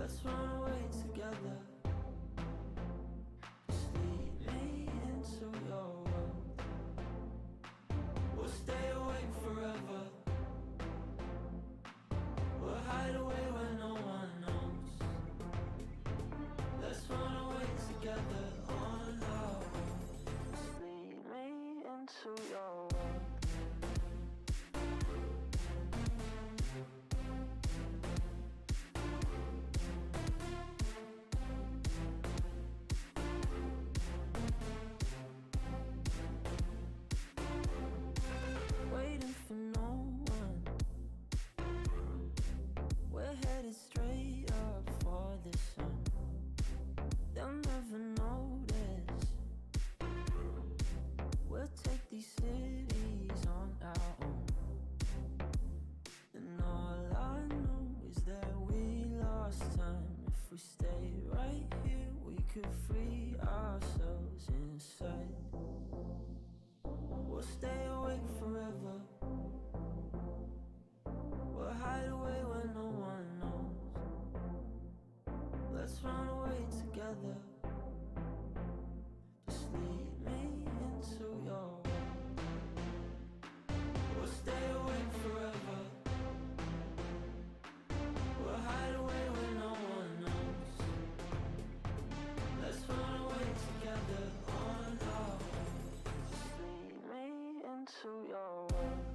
Let's run away together. Just lead me into your world. We'll stay awake forever. We'll hide away where no one knows. Let's run away together on our own. Just lead me into your world. Waiting for no one. We're headed straight up for the sun. They'll never notice. We'll take these cities on our own. And all I know is that we lost time. If we stay right here, we could free ourselves inside. We'll stay awake forever. We'll hide away where no one knows. Let's run away together. Just lead me into your world. We'll stay awake forever. We'll hide away where no one knows. Let's run away together on our own. Just lead me into your world.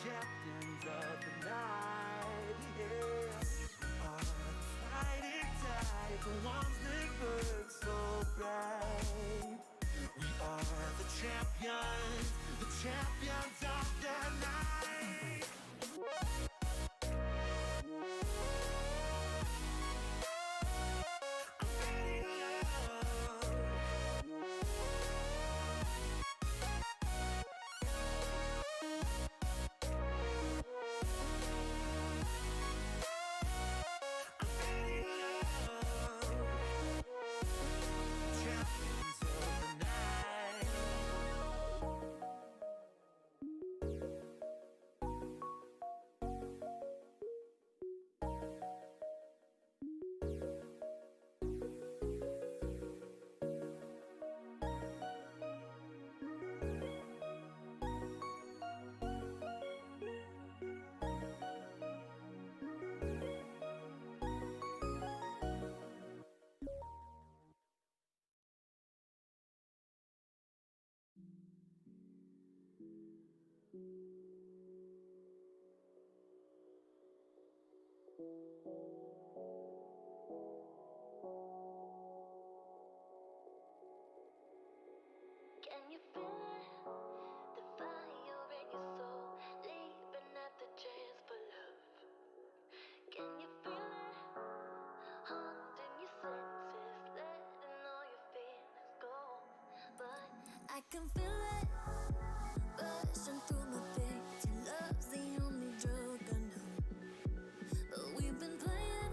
Champions of the night, yeah. We are the fighting tide, the the ones that hurt so bad. We are the champions of the night. I'm ready to love. I'm ready to love. Champions of the night. Can you feel it? The fire in your soul, leaping at the chance for love. Can you feel it? Haunting your senses, letting all your feelings go. But I can feel it rushing through my veins. Your love's the only drug I know. But we've been playing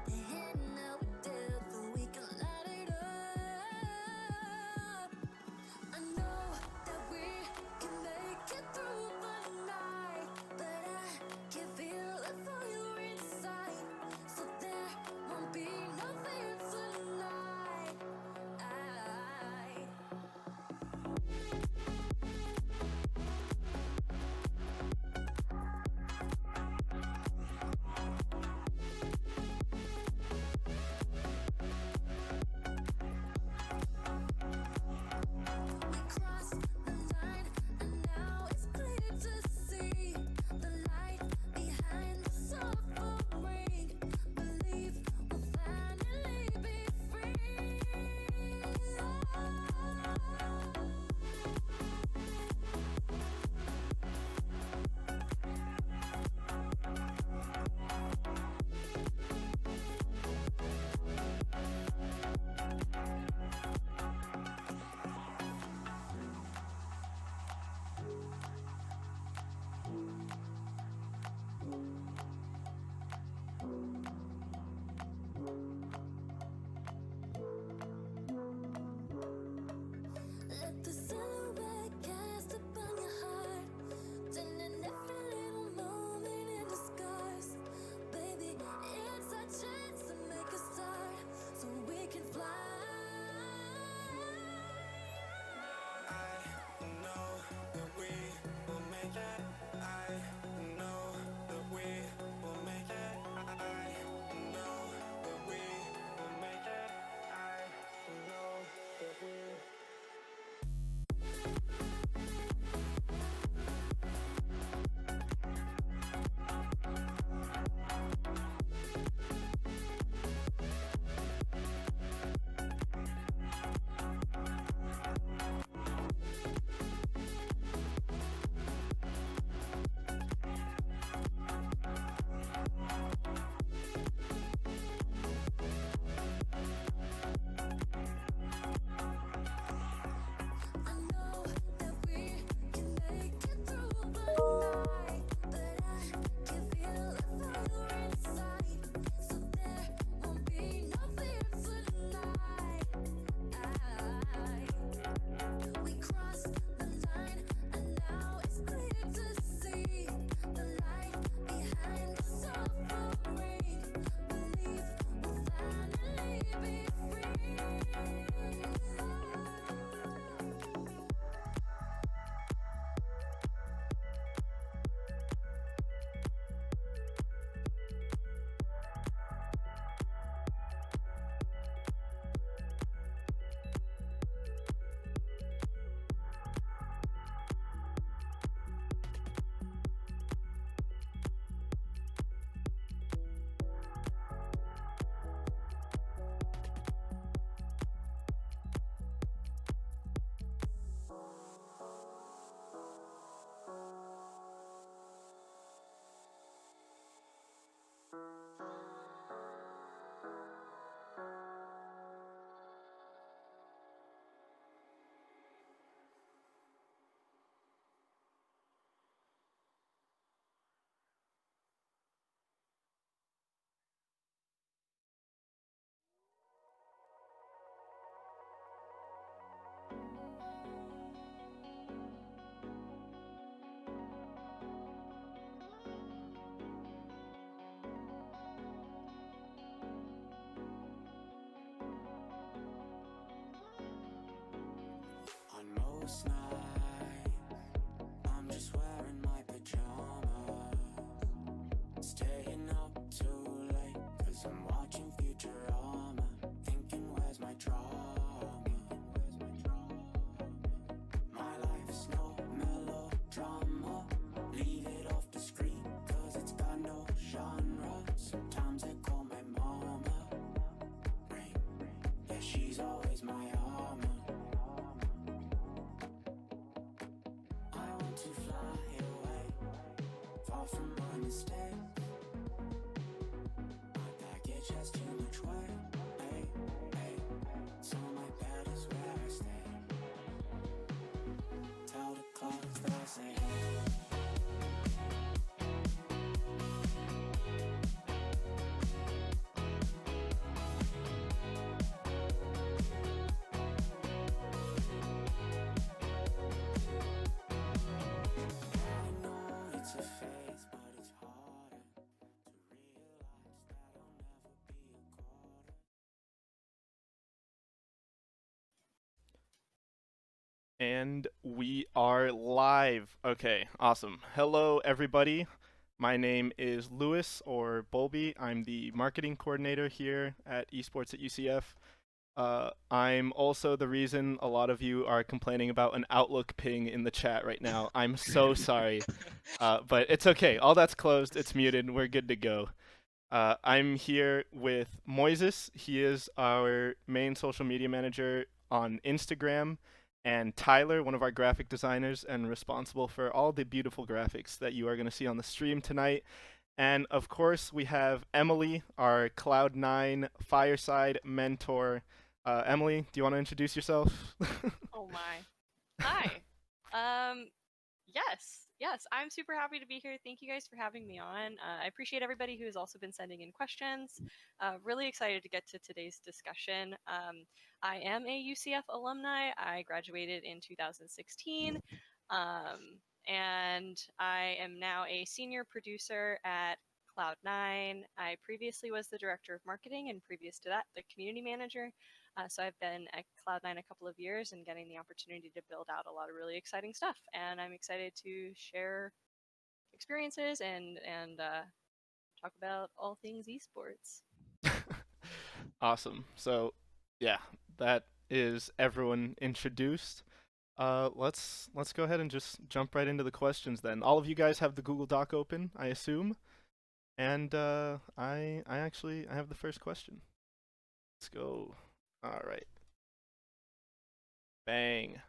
the hand that we dealt, so we can light it up. I know that we can make it through the night, but I can feel the fire inside, so there won't be no fear tonight. last night. I'm just wearing my pajamas, staying up too late, cause I'm watching Futurama, thinking where's my drama? My life's no melodrama, leave it off the screen, cause it's got no genre. Sometimes I call my mama, rain, yeah, she's always my armor. I want to fly away, far from my mistakes. My baggage has too much weight, hey, hey. So my bed is where I stay. Tell the clouds that I say hey. I know it's a phase, but it's harder to realize that I'll never be a quarter. And we are live. Okay, awesome. Hello, everybody. My name is Lewis, or Bolby. I'm the marketing coordinator here at Esports at UCF. I'm also the reason a lot of you are complaining about an Outlook ping in the chat right now. I'm so sorry. But it's okay. All that's closed. It's muted. We're good to go. I'm here with Moises. He is our main social media manager on Instagram, and Tyler, one of our graphic designers and responsible for all the beautiful graphics that you are going to see on the stream tonight. And of course, we have Emily, our Cloud9 Fireside mentor. Emily, do you want to introduce yourself? Oh my. Hi. Um yes, I'm super happy to be here. Thank you guys for having me on. I appreciate everybody who has also been sending in questions. Really excited to get to today's discussion. I am a UCF alumni. I graduated in 2016, and I am now a senior producer at Cloud9. I previously was the director of marketing, and previous to that, the community manager. So I've been at Cloud9 a couple of years and getting the opportunity to build out a lot of really exciting stuff. And I'm excited to share experiences and talk about all things esports. Awesome. So, yeah, that is everyone introduced. Let's go ahead and just jump right into the questions then. All of you guys have the Google Doc open, I assume, and I have the first question. Let's go. All right. Bang.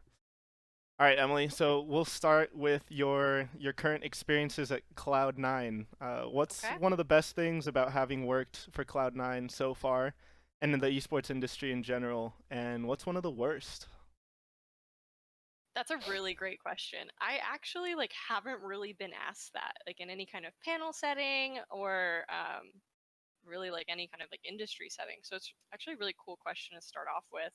All right, Emily. So we'll start with your current experiences at Cloud9. What's Okay. one of the best things about having worked for Cloud9 so far, and in the esports industry in general? And what's one of the worst? That's a really great question. I actually haven't really been asked that in any kind of panel setting or really any kind of industry setting. So it's actually a really cool question to start off with.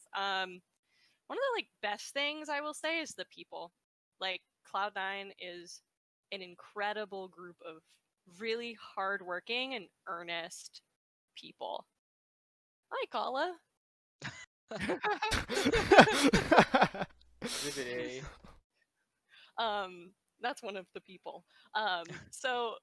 One of the best things I will say is the people. Cloud9 is an incredible group of really hardworking and earnest people. Hi, Kala. Riveting. That's one of the people. So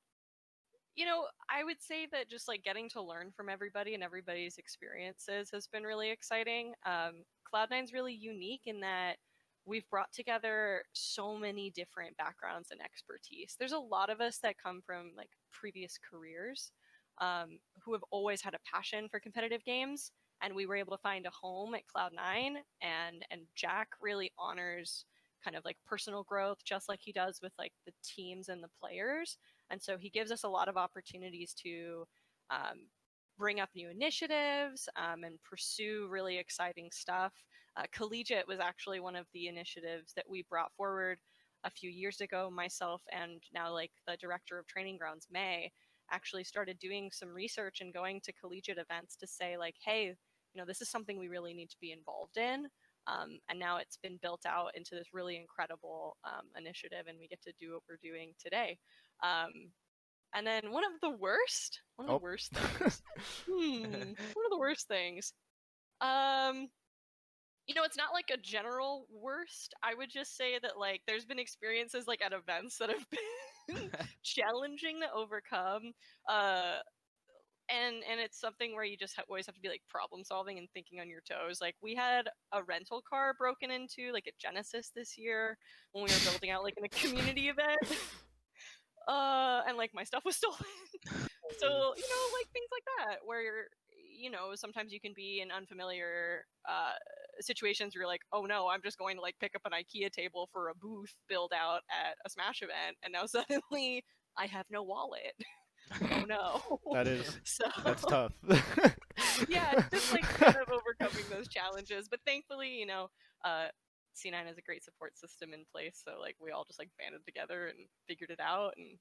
I would say that just getting to learn from everybody and everybody's experiences has been really exciting. Cloud9's really unique in that we've brought together so many different backgrounds and expertise. There's a lot of us that come from previous careers, who have always had a passion for competitive games, and we were able to find a home at Cloud9. And Jack really honors kind of personal growth, just like he does with the teams and the players. And so he gives us a lot of opportunities to bring up new initiatives and pursue really exciting stuff. Collegiate was actually one of the initiatives that we brought forward a few years ago. Myself and now the director of training grounds, May, actually started doing some research and going to collegiate events to say hey, this is something we really need to be involved in. And now it's been built out into this really incredible initiative, and we get to do what we're doing today. And then one of the worst things. One of the worst things. It's not like a general worst. I would just say that like there's been experiences like at events that have been challenging to overcome. Uh and it's something where you just always have to be like problem solving and thinking on your toes. Like we had a rental car broken into like at Genesis this year when we were building out like in a community event. And like my stuff was stolen. So like things like that where sometimes you can be in unfamiliar situations where you're like, oh no, I'm just going to like pick up an IKEA table for a booth build out at a Smash event, and now suddenly I have no wallet. Oh no. That is So that's tough. yeah, it's just like kind of overcoming those challenges. But thankfully, uh, C9 has a great support system in place, so like we all just like banded together and figured it out, and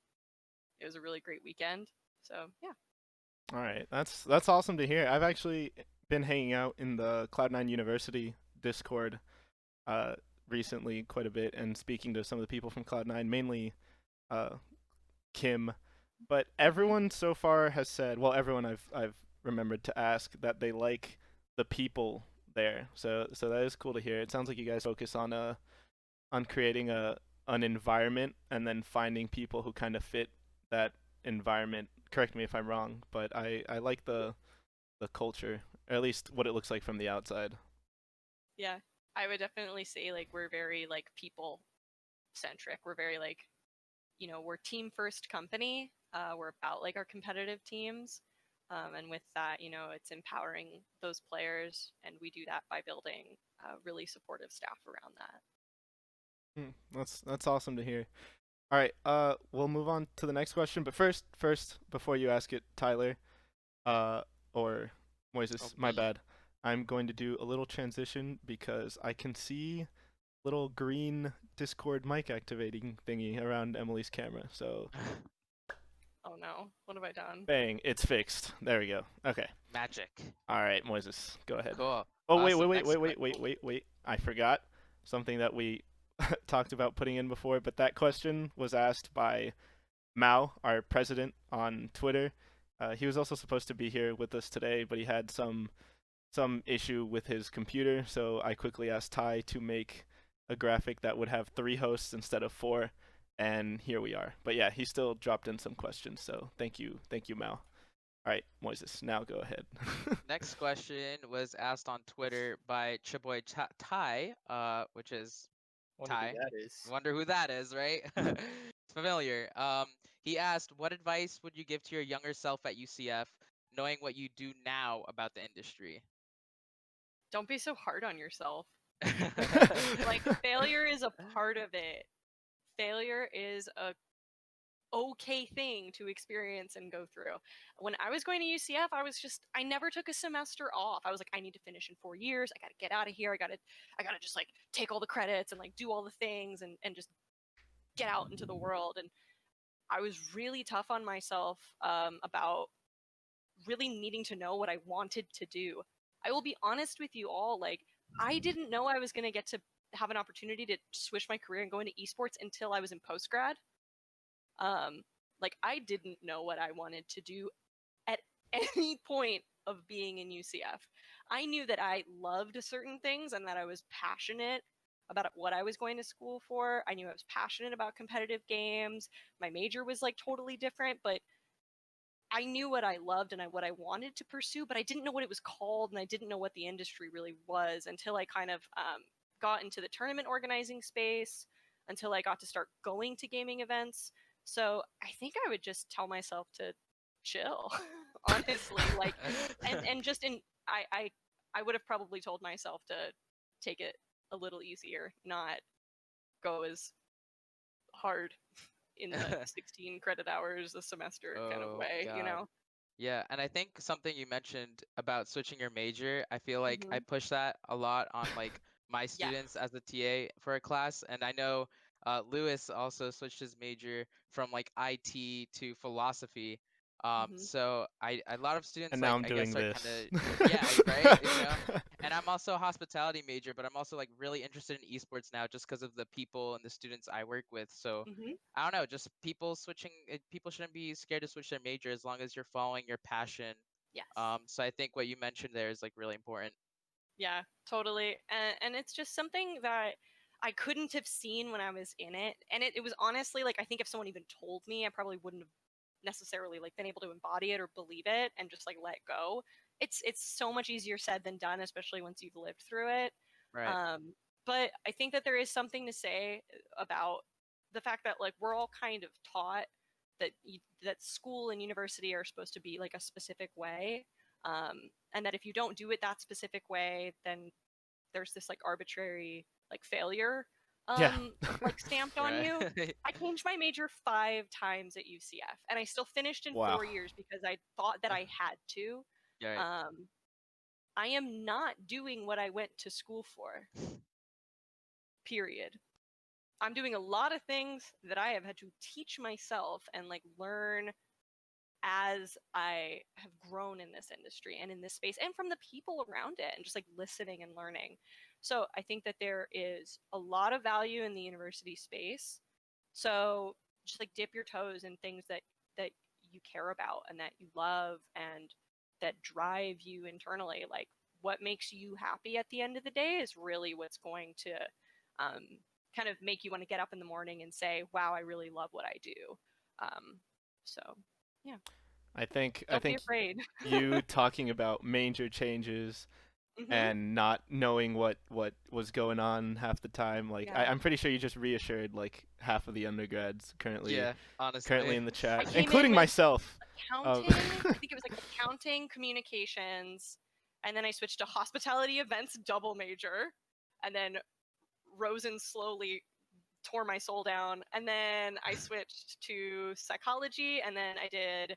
it was a really great weekend. So yeah. All right, that's awesome to hear. I've actually been hanging out in the Cloud9 University Discord uh, recently quite a bit and speaking to some of the people from Cloud9, mainly uh, Kim. But Mm-hmm. everyone so far has said, well, everyone I've remembered to ask that they like the people there. So that is cool to hear. It sounds like you guys focus on creating an environment and then finding people who kind of fit that environment. Correct me if I'm wrong, but I like the culture, or at least what it looks like from the outside. Yeah, I would definitely say like we're very like people centric. We're very like we're team first company. We're about like our competitive teams. And with that, it's empowering those players, and we do that by building really supportive staff around that. That's awesome to hear. All right, we'll move on to the next question, but first before you ask it, Tyler, uh, or Oh, Moises, my me. bad. I'm going to do a little transition because I can see little green Discord mic activating thingy around Emily's camera. So, Oh no, what have I done? bang, it's fixed. There we go. Okay. Magic. All right, Moises, go ahead. Cool. Oh, wait, wait, Awesome. wait, Next wait, wait, wait, wait, wait. I forgot something that we talked about putting in before, but that question was asked by Mao, our president, on Twitter. He was also supposed to be here with us today, but he had some issue with his computer, so I quickly asked Ty to make a graphic that would have 3 hosts instead of 4, and here we are. But yeah, he still dropped in some questions, so thank you, Mao. All right, Moises, now go ahead. next question was asked on Twitter by Chiboy Tai, which is Wonder who Ty. that is. Wonder who that is, right? It's familiar. He asked, "What advice would you give to your younger self at UCF, knowing what you do now about the industry?" Don't be so hard on yourself. Like failure is a part of it. Failure is a okay thing to experience and go through. When I was going to UCF, I never took a semester off. I was like, I need to finish in 4 years. I gotta get out of here. I gotta just like take all the credits and like do all the things and just get out into the world. And I was really tough on myself about really needing to know what I wanted to do. I will be honest with you all, like I didn't know I was gonna get to have an opportunity to switch my career and go into esports until I was in post grad. Um, like I didn't know what I wanted to do at any point of being in UCF. I knew that I loved certain things and that I was passionate about what I was going to school for. I knew I was passionate about competitive games. My major was like totally different, but I knew what I loved and what I wanted to pursue, but I didn't know what it was called and I didn't know what the industry really was until I kind of got into the tournament organizing space, until I got to start going to gaming events. So I think I would just tell myself to chill, honestly. Like, and just in, I would have probably told myself to take it a little easier, not go as hard in the 16 credit hours a semester kind of Oh way, you God. know? Yeah, and I think something you mentioned about switching your major, I feel like I Mm-hmm. push that a lot on like my Yes. students as a TA for a class, and I know Lewis also switched his major from like IT to philosophy. Mm-hmm. So a lot of students And now like I'm I guess doing are kind this. of yeah, right, and I'm also a hospitality major, but I'm also like really interested in esports now just because of the people and the students I work with. So Mm-hmm. I don't know, just people switching. People shouldn't be scared to switch their major as long as you're following your passion. Yes. So I think what you mentioned there is like really important. Yeah, totally. And it's just something that I couldn't have seen when I was in it. And it was honestly like, I think if someone even told me, I probably wouldn't have necessarily like been able to embody it or believe it and just like let go. It's so much easier said than done, especially once you've lived through it. Right. Um, but I think that there is something to say about the fact that like we're all kind of taught that that school and university are supposed to be like a specific way, and that if you don't do it that specific way, then there's this like arbitrary like failure Yeah. like stamped on Right. you. I changed my major 5 times at UCF, and I still finished in Wow. 4 years because I thought that I had to. Right. Um, I am not doing what I went to school for. Period. I'm doing a lot of things that I have had to teach myself and like learn as I have grown in this industry and in this space and from the people around it and just like listening and learning. So I think that there is a lot of value in the university space. So just like dip your toes in things that you care about and that you love and that drive you internally. Like what makes you happy at the end of the day is really what's going to um, kind of make you want to get up in the morning and say, "Wow, I really love what I do." So yeah, I don't be think afraid. you talking about major changes Hmm. and not knowing what was going on half the time, like Yeah, I'm pretty sure you just reassured like half of the undergrads currently Yeah. Honestly. in the I chat, came in including with myself. Um, accounting. I think it was like accounting, communications, and then I switched to hospitality events double major, and then Rosen slowly tore my soul down, and then I switched to psychology, and then I did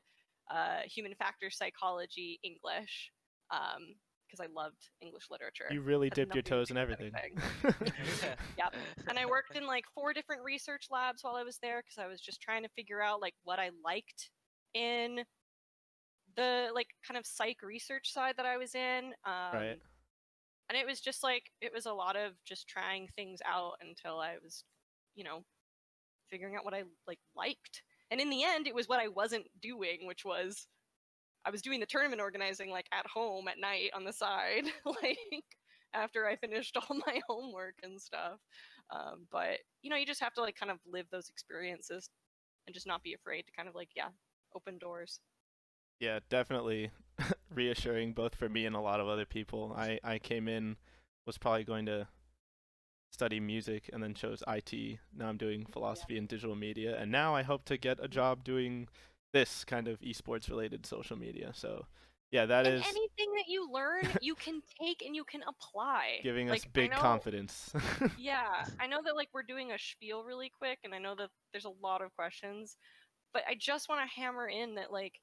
human factor psychology English because I loved English literature. you really Has dipped your nothing to toes do in with everything. anything. Yep. And I worked in like 4 different research labs while I was there because I was just trying to figure out like what I liked in the like kind of psych research side that I was in. Right. And it was just like it was a lot of just trying things out until I was, you know, figuring out what I like liked. And in the end, it was what I wasn't doing, which was I was doing the tournament organizing like at home at night on the side, like after I finished all my homework and stuff. But you know, you just have to like kind of live those experiences and just not be afraid to kind of like yeah, open doors. Yeah, definitely reassuring both for me and a lot of other people. I came in, was probably going to study music and then chose IT. Now I'm doing Yeah. philosophy and digital media, and now I hope to get a job doing this kind of esports related social media. So, yeah, that And is anything that you learn, you can take and you can apply. giving us Like I big know, confidence. yeah, I know that like we're doing a spiel really quick, and I know that there's a lot of questions, but I just want to hammer in that like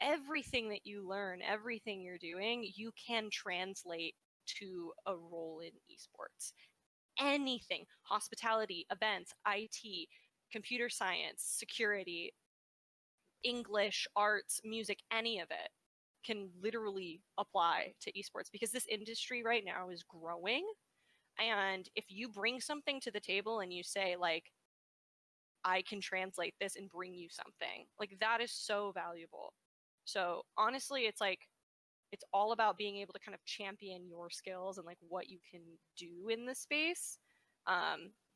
everything that you learn, everything you're doing, you can translate to a role in esports. Anything, hospitality, events, IT, computer science, security, English, arts, music, any of it can literally apply to esports because this industry right now is growing. And if you bring something to the table and you say, like, I can translate this and bring you something, like, that is so valuable. So honestly, it's like, it's all about being able to kind of champion your skills and like what you can do in the space.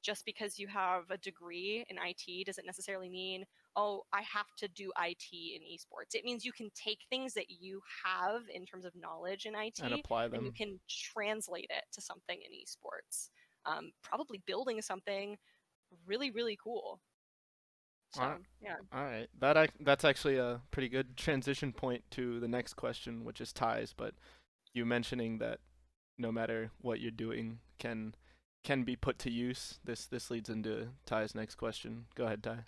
Just because you have a degree in IT doesn't necessarily mean, oh, I have to do IT in esports. It means you can take things that you have in terms of knowledge in And IT apply and you them. can translate it to something in esports. Probably building something really, really cool. All So, right. yeah. All right. That's actually a pretty good transition point to the next question, which is ties, but you mentioning that no matter what you're doing can be put to use. This leads into Ty's next question. Go ahead, Ty.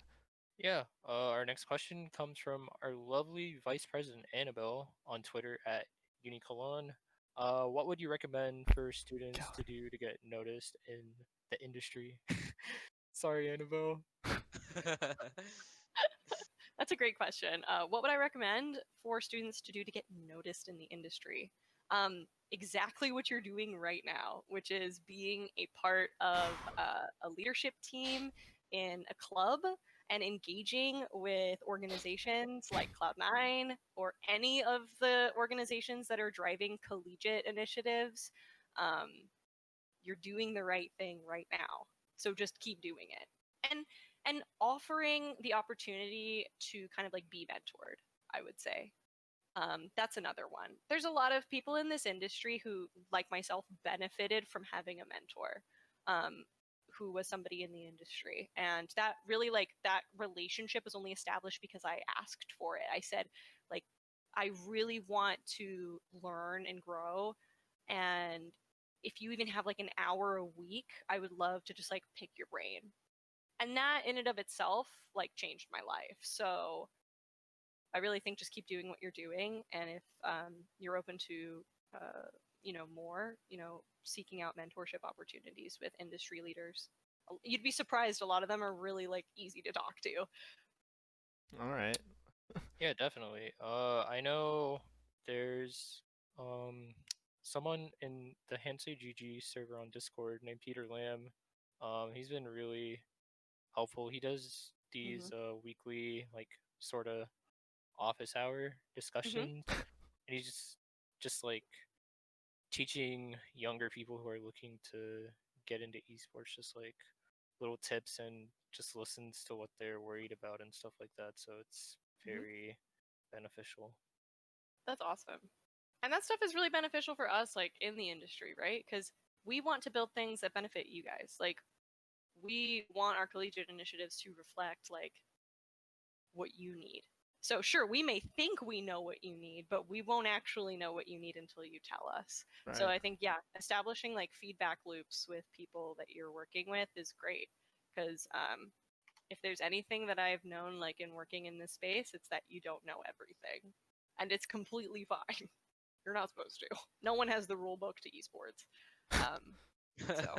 Yeah, our next question comes from our lovely Vice President Annabelle on Twitter at Unicolon. What would you recommend for students to do to get noticed in the industry? Sorry, Annabelle. That's a great question. What would I recommend for students to do to get noticed in the industry? Exactly what you're doing right now, which is being a part of a leadership team in a club and engaging with organizations like Cloud9 or any of the organizations that are driving collegiate initiatives. you're doing the right thing right now. So just keep doing it. And offering the opportunity to kind of like be mentored, I would say. That's another one. There's a lot of people in this industry who, like myself, benefited from having a mentor, who was somebody in the industry. And that really, like, that relationship was only established because I asked for it. I said, like, I really want to learn and grow. And if you even have like an hour a week, I would love to just like pick your brain. And that in and of itself like changed my life. So I really think just keep doing what you're doing. And if you're open to, more, seeking out mentorship opportunities with industry leaders, you'd be surprised. A lot of them are really like easy to talk to. All right. Yeah, definitely. I know there's someone in the Hansei GG server on Discord named Peter Lamb. He's been really helpful. He does these weekly like sort of office hour Mm-hmm. discussions, and he's just like teaching younger people who are looking to get into esports just like little tips and just listens to what they're worried about and stuff like that. So it's Mm-hmm. very beneficial. That's awesome. And that stuff is really beneficial for us, like in the industry, right? Because we want to build things that benefit you guys. Like, we want our collegiate initiatives to reflect like what you need. So sure, we may think we know what you need, but we won't actually know what you need until you tell us. Right. So I think, yeah, establishing like feedback loops with people that you're working with is great. Because if there's anything that I've known like in working in this space, it's that you don't know everything. And it's completely fine. You're not supposed to. No one has the rule book to esports. So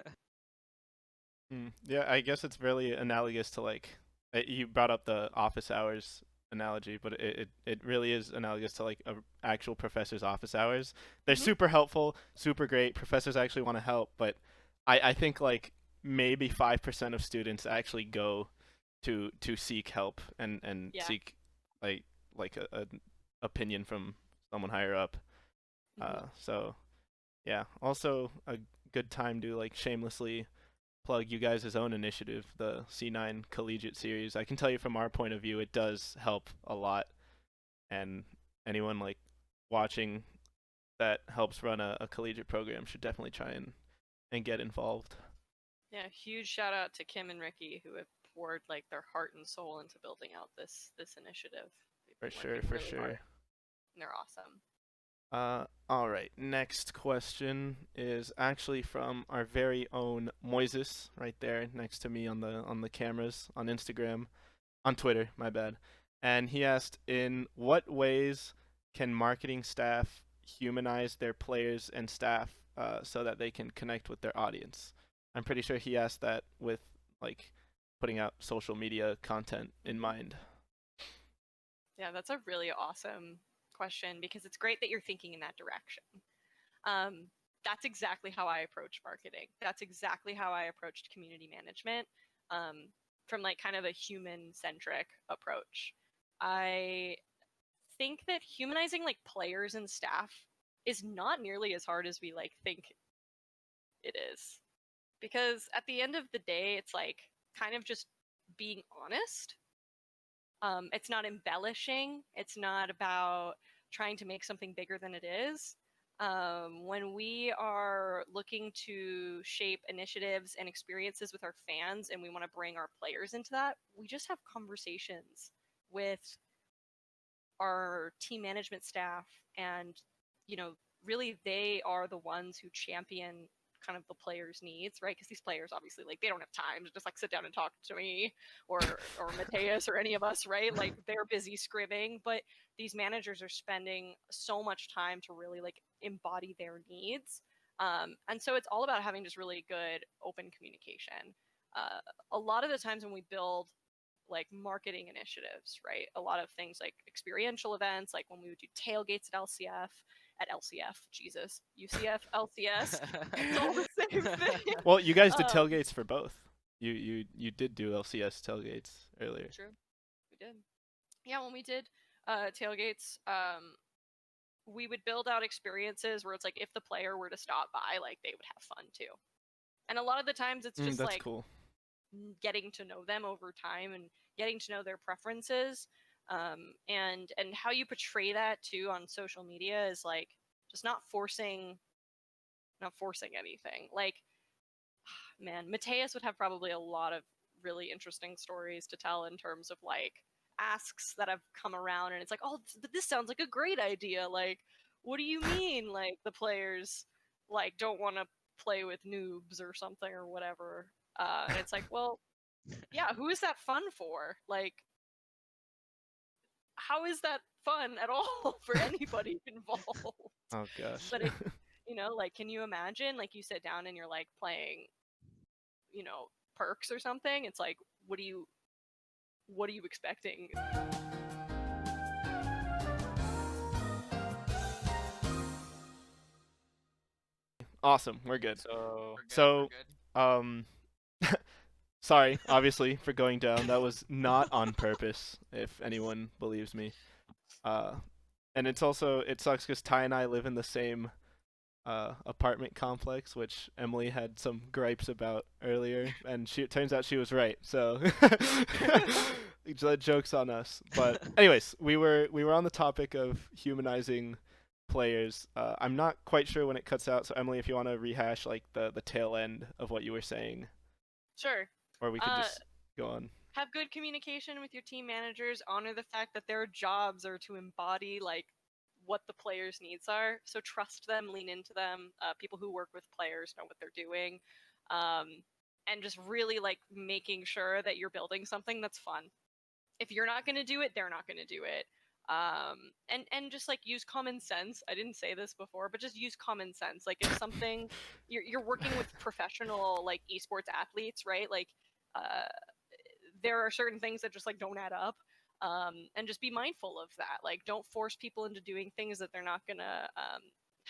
Yeah, I guess it's really analogous to like you brought up the office hours analogy, but it really is analogous to like a actual professor's office hours. They're Mhm. super helpful, super great. Professors actually want to help, but I think like maybe 5% of students actually go to seek help and yeah. seek like a opinion from someone higher up. Mhm. So yeah, also a good time to like shamelessly plug you guys' own initiative, the C9 Collegiate Series. I can tell you from our point of view, it does help a lot, and anyone like watching that helps run a collegiate program should definitely try and get involved. Yeah, huge shout out to Kim and Ricky who have poured like their heart and soul into building out this initiative. They've For been sure, working for really hard. sure. And they're awesome. All right. Next question is actually from our very own Moises, right there next to me on the cameras on Instagram, on Twitter. My bad. And he asked, in what ways can marketing staff humanize their players and staff so that they can connect with their audience? I'm pretty sure he asked that with like putting out social media content in mind. Yeah, that's a really awesome question because it's great that you're thinking in that direction. Um, that's exactly how I approach marketing. That's exactly how I approached community management, from like kind of a human centric approach. I think that humanizing like players and staff is not nearly as hard as we like think it is. Because at the end of the day, it's like kind of just being honest. It's not embellishing. It's not about trying to make something bigger than it is. When we are looking to shape initiatives and experiences with our fans and we want to bring our players into that, we just have conversations with our team management staff and really they are the ones who champion kind of the players needs, right? Because these players obviously like they don't have time to just like sit down and talk to me or Mateus or any of us, right? Like they're busy scribbing, but these managers are spending so much time to really like embody their needs. And so it's all about having just really good open communication. A lot of the times when we build like marketing initiatives, right? A lot of things like experiential events, like when we would do tailgates at LCF, Jesus, UCF, LCS, it's all the same thing. Well, you guys did um, tailgates for both. You did do LCS tailgates earlier. True, we did. Yeah, when we did tailgates, we would build out experiences where it's like if the player were to stop by, like they would have fun too. And a lot of the times it's just That's like cool. getting to know them over time and getting to know their preferences, and how you portray that too on social media is like just not forcing anything. Like, man, Mateus would have probably a lot of really interesting stories to tell in terms of like asks that have come around, and it's like, oh, this sounds like a great idea. Like, what do you mean? Like the players like don't want to play with noobs or something or whatever. And it's like, well, yeah, who is that fun for? Like, how is that fun at all for anybody involved? Oh gosh. But it, like, can you imagine? Like, you sit down and you're like playing, perks or something. It's like, what are you expecting? Awesome. We're good. So We're good. So, We're good. um, sorry, obviously, for going down. That was not on purpose, if anyone believes me. Uh, and it sucks because Ty and I live in the same apartment complex, which Emily had some gripes about earlier, and it turns out she was right. So, the joke's on us. But anyways, we were on the topic of humanizing players. I'm not quite sure when it cuts out. So Emily, if you want to rehash like the tail end of what you were saying, Sure. or we could just go on. Have good communication with your team managers. Honor the fact that their jobs are to embody like what the players' needs are. So trust them, lean into them. People who work with players know what they're doing, and just really like making sure that you're building something that's fun. If you're not going to do it, they're not going to do it. And just like use common sense. I didn't say this before, but just use common sense. Like if something you're working with professional like esports athletes, right? Like there are certain things that just like don't add up, and just be mindful of that. Like don't force people into doing things that they're not gonna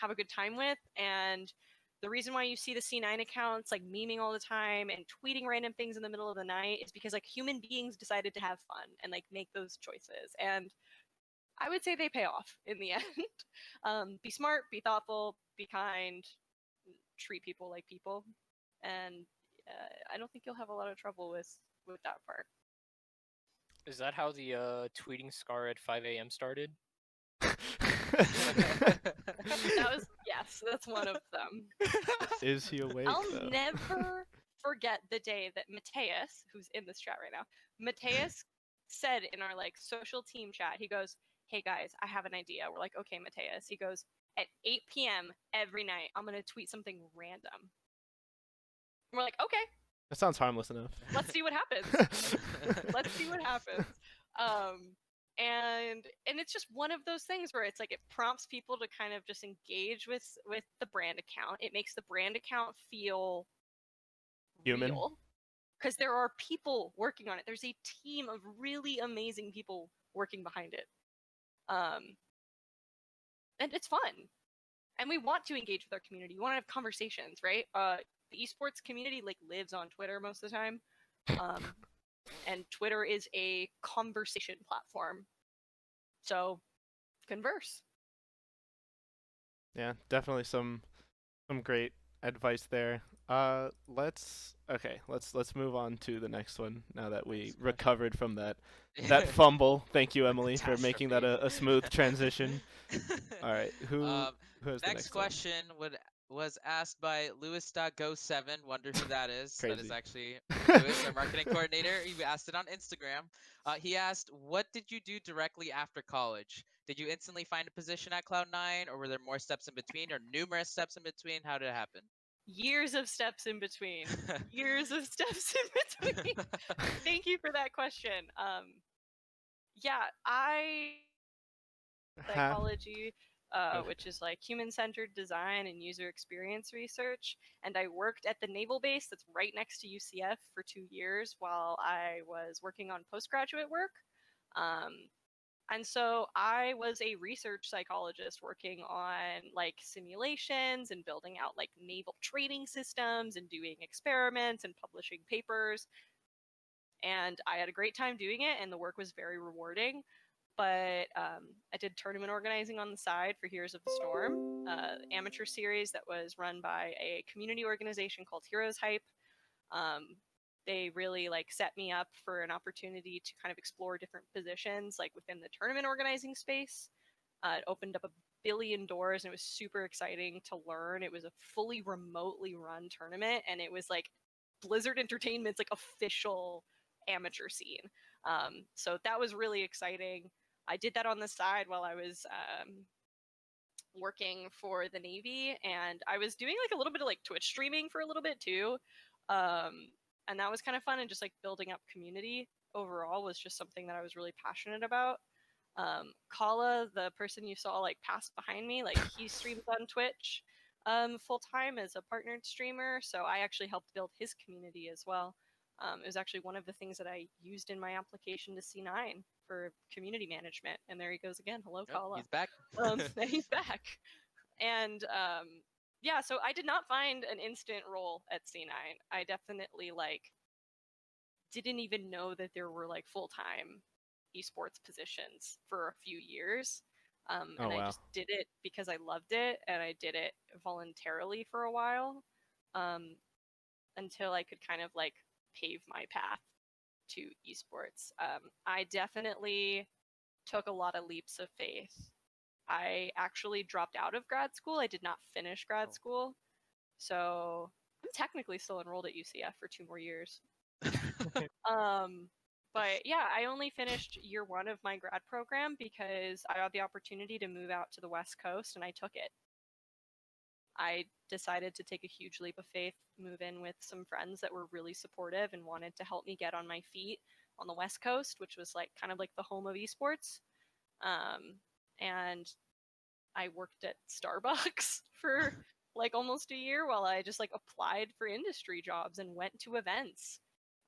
have a good time with. And the reason why you see the C9 accounts like memeing all the time and tweeting random things in the middle of the night is because like human beings decided to have fun and like make those choices, and I would say they pay off in the end. Be smart, be thoughtful, be kind, treat people like people, and I don't think you'll have a lot of trouble with that part. is that how the tweeting scar at 5 a.m. started? That was, yes, that's one of them. Is he awake I'll though? never forget the day that Mateus, who's in this chat right now, Mateus said in our like social team chat, he goes, "Hey guys, I have an idea." We're like, "Okay, Mateus." He goes, "At 8 p.m. every night, I'm gonna tweet something random." We're like, "Okay, That sounds harmless enough. let's see what happens. Let's see what happens." Um, and it's just one of those things where it's like it prompts people to kind of just engage with the brand account. It makes the brand account feel Human. real because there are people working on it. There's a team of really amazing people working behind it. Um, and it's fun. And we want to engage with our community. We want to have conversations, right? The esports community like lives on Twitter most of the time. And Twitter is a conversation platform. So converse. Yeah, definitely some great advice there. Let's move on to the next one now that we Next question. recovered from that fumble. Thank you, Emily, for making that Catastrophe. a smooth transition. All right, who Um, has the next next one? question was asked by Louis.go7. Wonder who that is. That is Crazy. actually Louis, our marketing coordinator. He asked it on Instagram. He asked, "What did you do directly after college? Did you instantly find a position at Cloud9, or were there more steps in between, or numerous steps in between? How did it happen?" Years of steps in between. Years of steps in between. Thank you for that question. Yeah, I Half. psychology, which is like human-centered design and user experience research, and I worked at the naval base that's right next to UCF for 2 years while I was working on postgraduate work. Um, and so I was a research psychologist working on like simulations and building out like naval training systems and doing experiments and publishing papers. And I had a great time doing it, and the work was very rewarding. but I did tournament organizing on the side for Heroes of the Storm, amateur series that was run by a community organization called Heroes Hype. They really like set me up for an opportunity to kind of explore different positions like within the tournament organizing space. It opened up a billion doors and it was super exciting to learn. It was a fully remotely run tournament and it was like Blizzard Entertainment's like official amateur scene. So that was really exciting. I did that on the side while I was working for the Navy, and I was doing like a little bit of like Twitch streaming for a little bit too. And that was kind of fun, and just like building up community overall was just something that I was really passionate about. Kala, the person you saw like pass behind me, like he streams on Twitch full time as a partnered streamer, so I actually helped build his community as well. It was actually one of the things that I used in my application to C9 for community management. And there he goes again. Hello, Oh, Kala. he's back. He's back. And yeah, so I did not find an instant role at C9. I definitely like didn't even know that there were like full-time esports positions for a few years. Oh, And I wow. just did it because I loved it, and I did it voluntarily for a while, until I could kind of like pave my path to esports. I definitely took a lot of leaps of faith. I actually dropped out of grad school. I did not finish grad school. So I'm technically still enrolled at UCF for 2 more years. But yeah, I only finished year 1 of my grad program because I had the opportunity to move out to the West Coast and I took it. I decided to take a huge leap of faith, move in with some friends that were really supportive and wanted to help me get on my feet on the West Coast, which was like kind of like the home of esports. And I worked at Starbucks for like almost a year while I just like applied for industry jobs and went to events,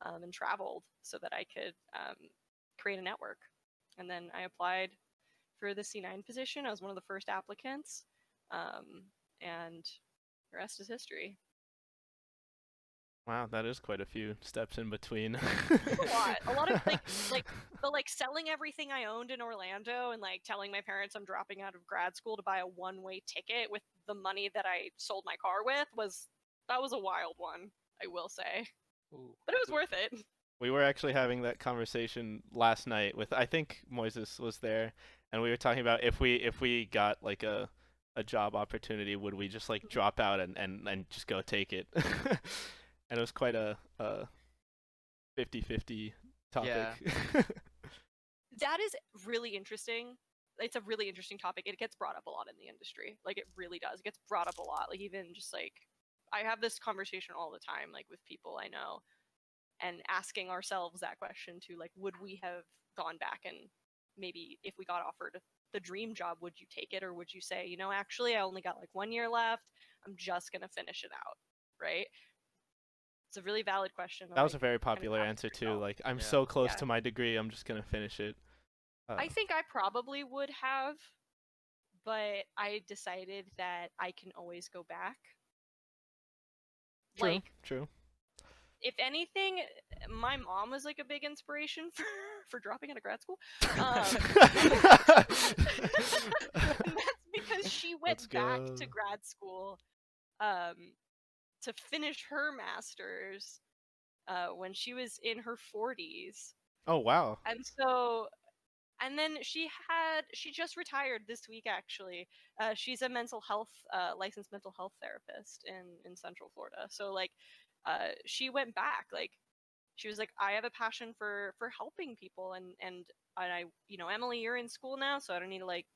and traveled so that I could create a network. And then I applied for the C9 position. I was one of the first applicants, and the rest is history. Wow, that is quite a few steps in between. A lot of like the like selling everything I owned in Orlando and like telling my parents I'm dropping out of grad school to buy a one-way ticket with the money that I sold my car with was a wild one, I will say. Ooh. But it was worth it. We were actually having that conversation last night with, I think Moises was there, and we were talking about if we got like a job opportunity, would we just like drop out and just go take it? And it was quite a 50-50 topic. Yeah. That is really interesting. It's a really interesting topic. It gets brought up a lot in the industry. Like it really does. It gets brought up a lot. Like even just like I have this conversation all the time, like with people I know, and asking ourselves that question too, like would we have gone back and maybe if we got offered the dream job, would you take it, or would you say, you know, actually I only got like 1 year left, I'm just gonna finish it out, right? It's a really valid question. That was a very popular answer too. Like, I'm so close to my degree, I'm just gonna finish it. I think I probably would have, but I decided that I can always go back. True, Like, true. if anything, my mom was like a big inspiration for dropping out of grad school. And that's because she went back to grad school to finish her master's when she was in her 40s. Oh, wow. And then she just retired this week actually. She's a mental health licensed mental health therapist in Central Florida. So like she went back, like she was like, I have a passion for helping people, and I, you know, Emily, you're in school now, so I don't need to like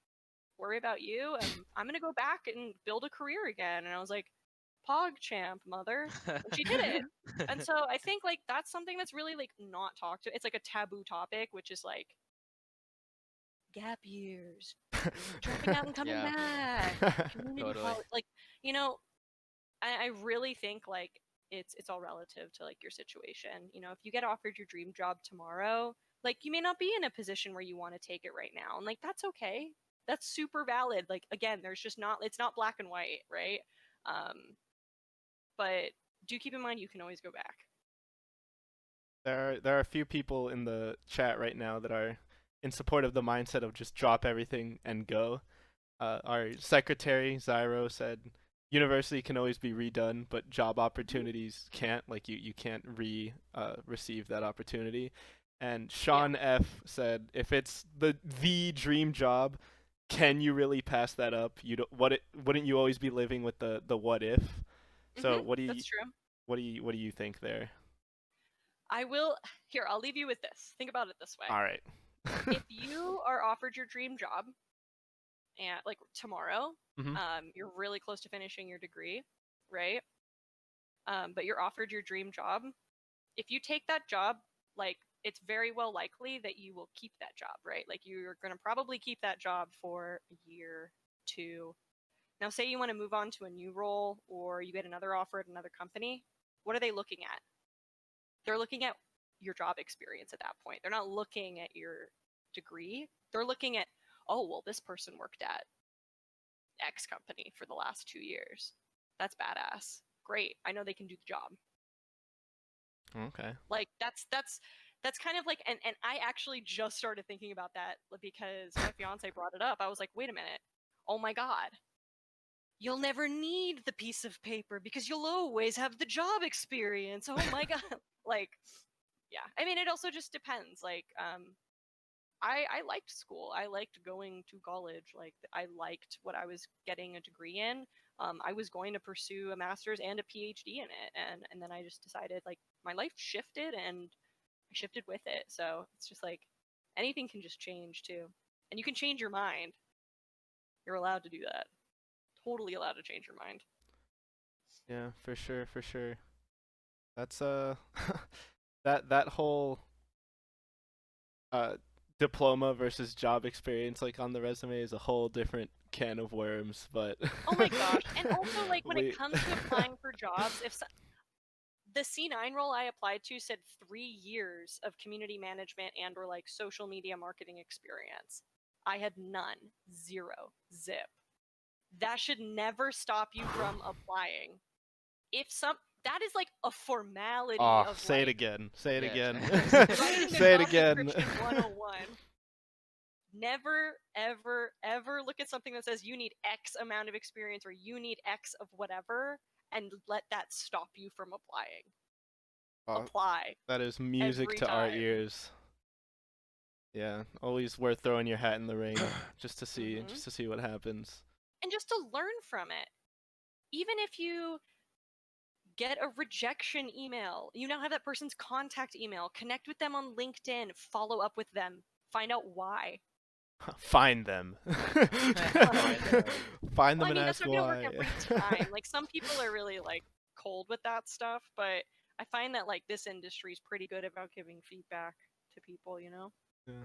worry about you. I'm gonna go back and build a career again. And I was like, PogChamp, mother. And she did it. And so I think like that's something that's really like not talked to. It's like a taboo topic, which is like gap years, dropping out and coming back, community college. Like, you know, I really think like it's all relative to like your situation. You know, if you get offered your dream job tomorrow, like you may not be in a position where you want to take it right now, and like that's okay. That's super valid. Like again, there's just not, it's not black and white, right? But do keep in mind you can always go back. There are a few people in the chat right now that are in support of the mindset of just drop everything and go. Our secretary Zyro said university can always be redone, but job opportunities can't. Like you can't receive that opportunity. And Sean F said, if it's the dream job, can you really pass that up? You don't, wouldn't you always be living with the what if? So That's true. what do you think there? I will. Here, I'll leave you with this. Think about it this way. All right. If you are offered your dream job, and like tomorrow, Mhm. you're really close to finishing your degree, right? But you're offered your dream job. If you take that job, like it's very well likely that you will keep that job, right? Like you're going to probably keep that job for a year, two. Now, say you want to move on to a new role or you get another offer at another company. What are they looking at? They're looking at your job experience at that point. They're not looking at your degree. They're looking at, oh, well, this person worked at X company for the last 2 years. That's badass. Great. I know they can do the job. Okay. Like that's kind of like, and I actually just started thinking about that because my fiance brought it up. I was like, wait a minute. Oh my God. You'll never need the piece of paper because you'll always have the job experience. Oh my God. Like, yeah. I mean, it also just depends. Like, I liked school. I liked going to college. Like, I liked what I was getting a degree in. I was going to pursue a master's and a PhD in it, and then I just decided like my life shifted and I shifted with it. So it's just like anything can just change too, and you can change your mind. You're allowed to do that. Totally allowed to change your mind. Yeah, for sure, for sure. That's that whole uh diploma versus job experience like on the resume is a whole different can of worms, but Oh my gosh! And also like when it we comes to applying for jobs, if the C9 role I applied to said 3 years of community management and or like social media marketing experience. I had none, zero, zip. That should never stop you from applying. If some that is like a formality Oh, of say it like again. Say it Yeah. again. writing the Say it job again. description 101. Never, ever, ever look at something that says you need X amount of experience or you need X of whatever and let that stop you from applying. Oh, Apply that is music every to our time. ears. Yeah, always worth throwing your hat in the ring just to see Mhm. what happens. And just to learn from it. Even if you get a rejection email, you now have that person's contact email, connect with them on LinkedIn, follow up with them, find out why. Find them. Find them. Find Well, them I and mean, that's ask not going to work why. every time. Like, some people are really, like, cold with that stuff, but I find that, like, this industry is pretty good about giving feedback to people, you know? Yeah.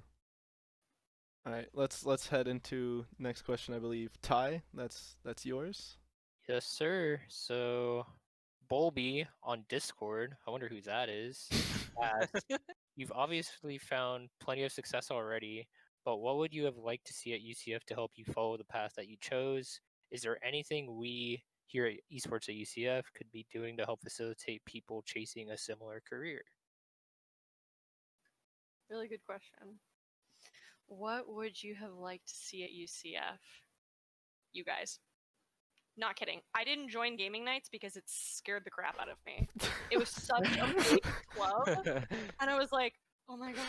All right, let's head into next question. I believe Ty, that's yours. Yes, sir. So, Bolby on Discord, I wonder who that is, asks, you've obviously found plenty of success already, but what would you have liked to see at UCF to help you follow the path that you chose? Is there anything we here at Esports at UCF could be doing to help facilitate people chasing a similar career? Really good question. What would you have liked to see at UCF? You guys. Not kidding. I didn't join gaming nights because it scared the crap out of me. It was such a big club, and I was like, "Oh my god,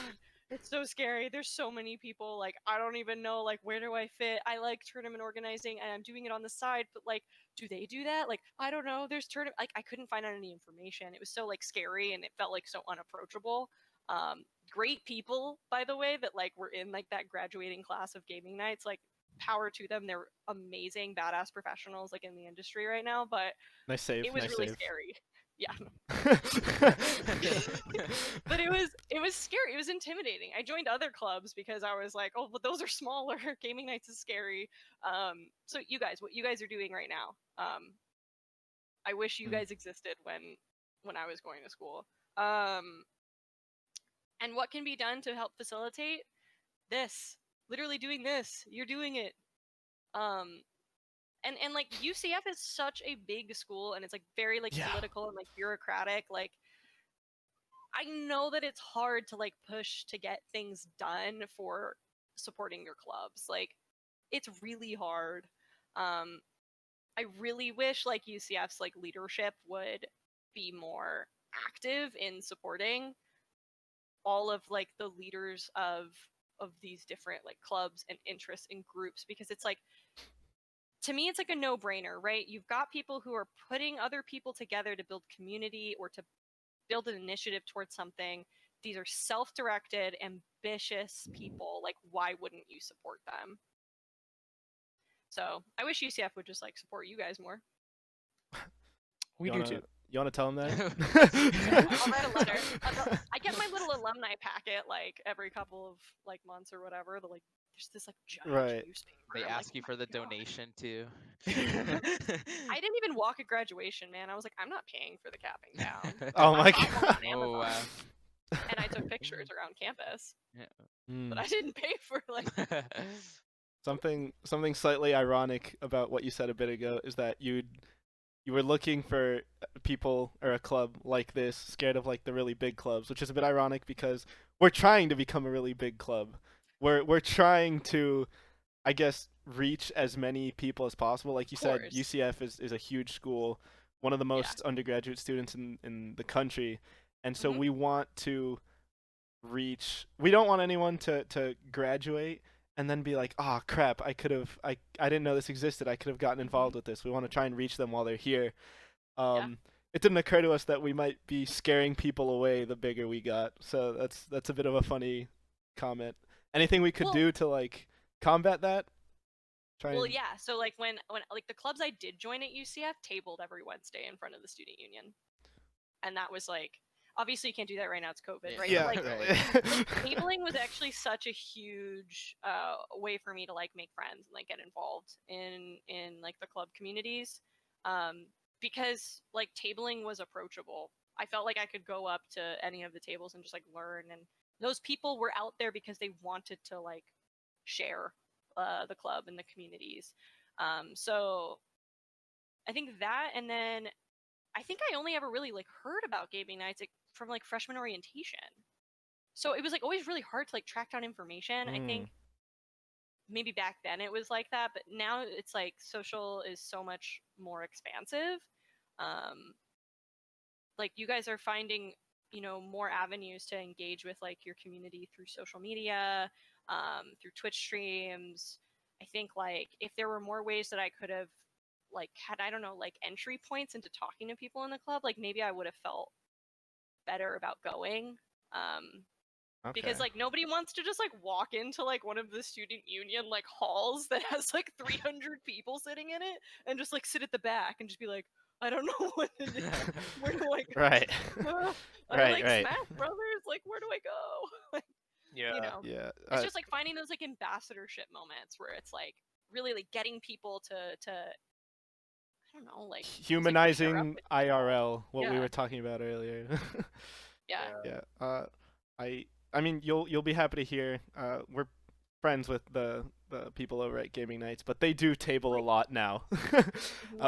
it's so scary. There's so many people. Like, I don't even know like where do I fit? I like tournament organizing, and I'm doing it on the side, but like, do they do that? Like, I don't know. There's tournament. Like, I couldn't find out any information. It was so like scary, and it felt like so unapproachable. Great people, by the way, that like were in like that graduating class of gaming nights. Like, power to them. They're amazing, badass professionals like in the industry right now, but Nice save. it was Nice really save. scary. Yeah. But it was scary. It was intimidating. I joined other clubs because I was like, oh, but those are smaller. Gaming nights is scary. So you guys, what you guys are doing right now, I wish you guys existed when I was going to school. And what can be done to help facilitate this? Literally doing this. You're doing it. Um, and like UCF is such a big school and it's like very like Yeah. political and like bureaucratic. Like I know that it's hard to like push to get things done for supporting your clubs. Like it's really hard. I really wish like UCF's like leadership would be more active in supporting all of like the leaders of these different like clubs and interests and groups, because it's like, to me it's like a no-brainer, right? You've got people who are putting other people together to build community or to build an initiative towards something. These are self-directed, ambitious people. Like, why wouldn't you support them? So I wish UCF would just like support you guys more. We You do wanna, too. you wanna tell him that? I'll write a letter. I get my little alumni packet like every couple of like months or whatever. Like there's this like giant Right. newspaper. They I'm like, ask you "Oh for the my God." donation too. I didn't even walk at graduation, man. I was like, I'm not paying for the capping gown. Oh my I bought one God. on Oh wow. Amazon, and I took pictures around campus, Yeah. but Mm. I didn't pay for like. Something slightly ironic about what you said a bit ago is that you were looking for people or a club like this, scared of like the really big clubs, which is a bit ironic because we're trying to become a really big club. We're trying to, I guess, reach as many people as possible. Like you said, Course. UCF is a huge school, one of the most undergraduate students in the country, and so we want to reach. We don't want anyone to graduate and then be like, oh crap, I didn't know this existed. I could have gotten involved with this. We want to try and reach them while they're here. It didn't occur to us that we might be scaring people away the bigger we got. So that's a bit of a funny comment. Anything we could do to like combat that? Yeah. So like when like the clubs I did join at UCF tabled every Wednesday in front of the student union, and that was like, obviously you can't do that right now, it's COVID, right? Yeah. But, like tabling was actually such a huge way for me to like make friends and like get involved in like the club communities, because like tabling was approachable. I felt like I could go up to any of the tables and just like learn, and those people were out there because they wanted to like share the club and the communities. So I think that, and then I think I only ever really like heard about gaming nights like, from like freshman orientation. So it was like always really hard to like track down information. I think maybe back then it was like that, but now it's like social is so much more expansive. Like you guys are finding, you know, more avenues to engage with like your community through social media, through Twitch streams. I think like if there were more ways that I could have like had, I don't know, like entry points into talking to people in the club, like maybe I would have felt better about going. Because like nobody wants to just like walk into like one of the student union like halls that has like 300 people sitting in it and just like sit at the back and just be like, I don't know what to do. Where do I go? Right. I like Smash Brothers. Like, where do I go? Yeah. You know, Yeah. it's just like finding those like ambassadorship moments where it's like really like getting people to I don't know, like humanizing IRL, what we Yeah. were talking about earlier. Yeah. Yeah. I mean you'll be happy to hear we're friends with the people over at Gaming Nights, but they do table a lot now.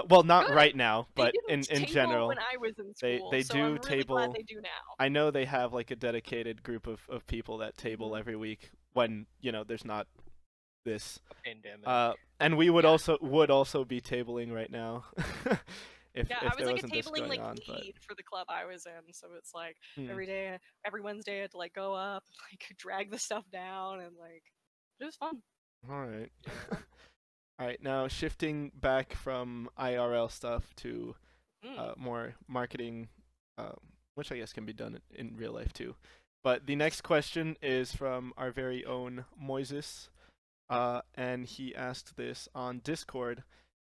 Well, not Good. right now, They but didn't in table general. when I was in school, They so do I'm really table. glad they do now. I know they have like a dedicated group of people that table every week when, you know, there's not this pandemic. and we would also be tabling right now. if Yeah, if I was there like a wasn't this tabling going like on, lead for the club I was in, so it's like Hmm. every Wednesday I had to like go up, like drag the stuff down, and like it was fun. All right. All right, now shifting back from IRL stuff to more marketing, which I guess can be done in real life too. But the next question is from our very own Moises, and he asked this on Discord.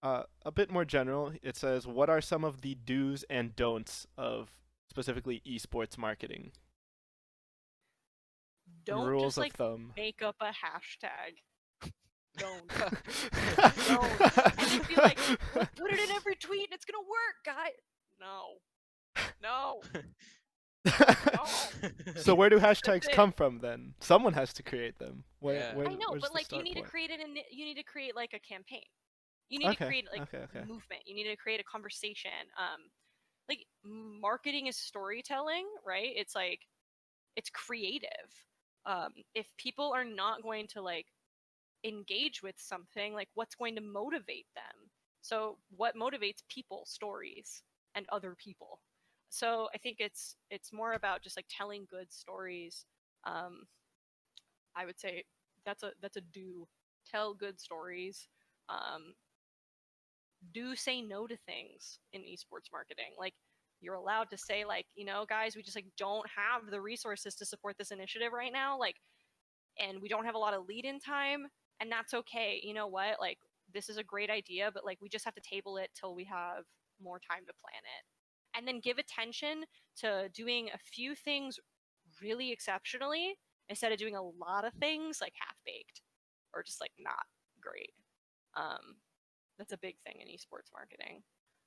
A bit more general. It says, "What are some of the do's and don'ts of specifically esports marketing?" Don't Rules just of like thumb. make up a hashtag. Don't. Don't. And just be like, we'll put it in every tweet and it's gonna work, guy. No. No. So where do hashtags come from then? Someone has to create them. I know, where's but the like start point? you need to create like a campaign. You need to create like Okay. movement. You need to create a conversation. like marketing is storytelling, right? It's like it's creative. If people are not going to like engage with something, like what's going to motivate them? So what motivates people? Stories and other people. So I think it's more about just like telling good stories. um, I would say that's a do. Tell good stories. um, do say no to things in esports marketing. Like you're allowed to say like, guys, we just like don't have the resources to support this initiative right now, like, and we don't have a lot of lead in time, and that's okay. You know what? Like this is a great idea, but like we just have to table it till we have more time to plan it. And then give attention to doing a few things really exceptionally instead of doing a lot of things like half baked or just like not great. Um, that's a big thing in esports marketing.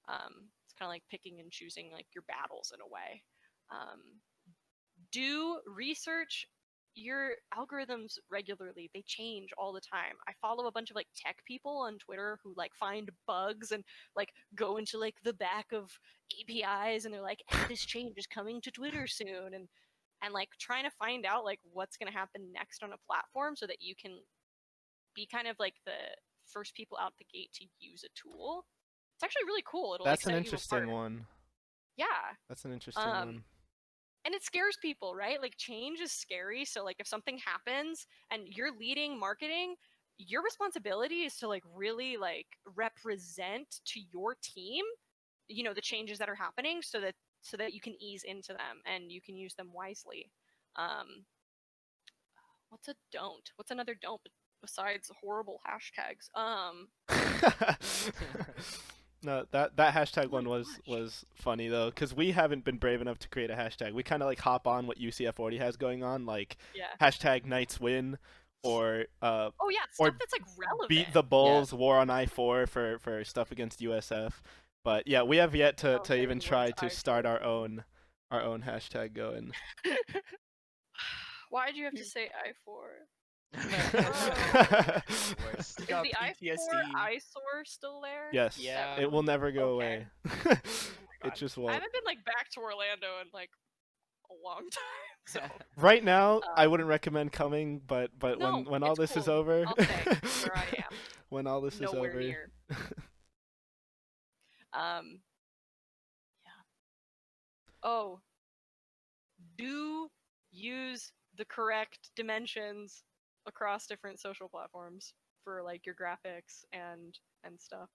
It's kind of like picking and choosing like your battles in a way. Do research your algorithms regularly. They change all the time. I follow a bunch of like tech people on Twitter who like find bugs and like go into like the back of APIs and they're like, this change is coming to Twitter soon, and like trying to find out like what's going to happen next on a platform so that you can be kind of like the first people out the gate to use a tool. It's actually really cool. It'll like That's an set you interesting apart. one. Yeah. That's an interesting Um, one. and it scares people, right? Like change is scary. So like if something happens and you're leading marketing, your responsibility is to like really like represent to your team, the changes that are happening so that you can ease into them and you can use them wisely. Um, what's a don't? What's another don't besides horrible hashtags? No, that hashtag Oh my one was gosh. funny though, because we haven't been brave enough to create a hashtag. We kind of like hop on what UCF already has going on, like Yeah. hashtag Knights win, or Oh yeah, or stuff that's like beat relevant. the Bulls, war on I-4 for stuff against USF. But yeah, we have yet to Oh, even hey, what's try to start I4? our own hashtag going. Why'd you have to say I4? Worst. I Is got the I4 PTSD. eyesore still there? Yes, That Yeah. it will never go okay. away. Oh my It god. just I won't. haven't been like back to Orlando in like a long time. So Right now, I um wouldn't recommend coming, but no, when all it's this is cool. over, I'll stay where I am. when all this is Nowhere over, near. Yeah. Oh, do use the correct dimensions across different social platforms for like your graphics and stuff.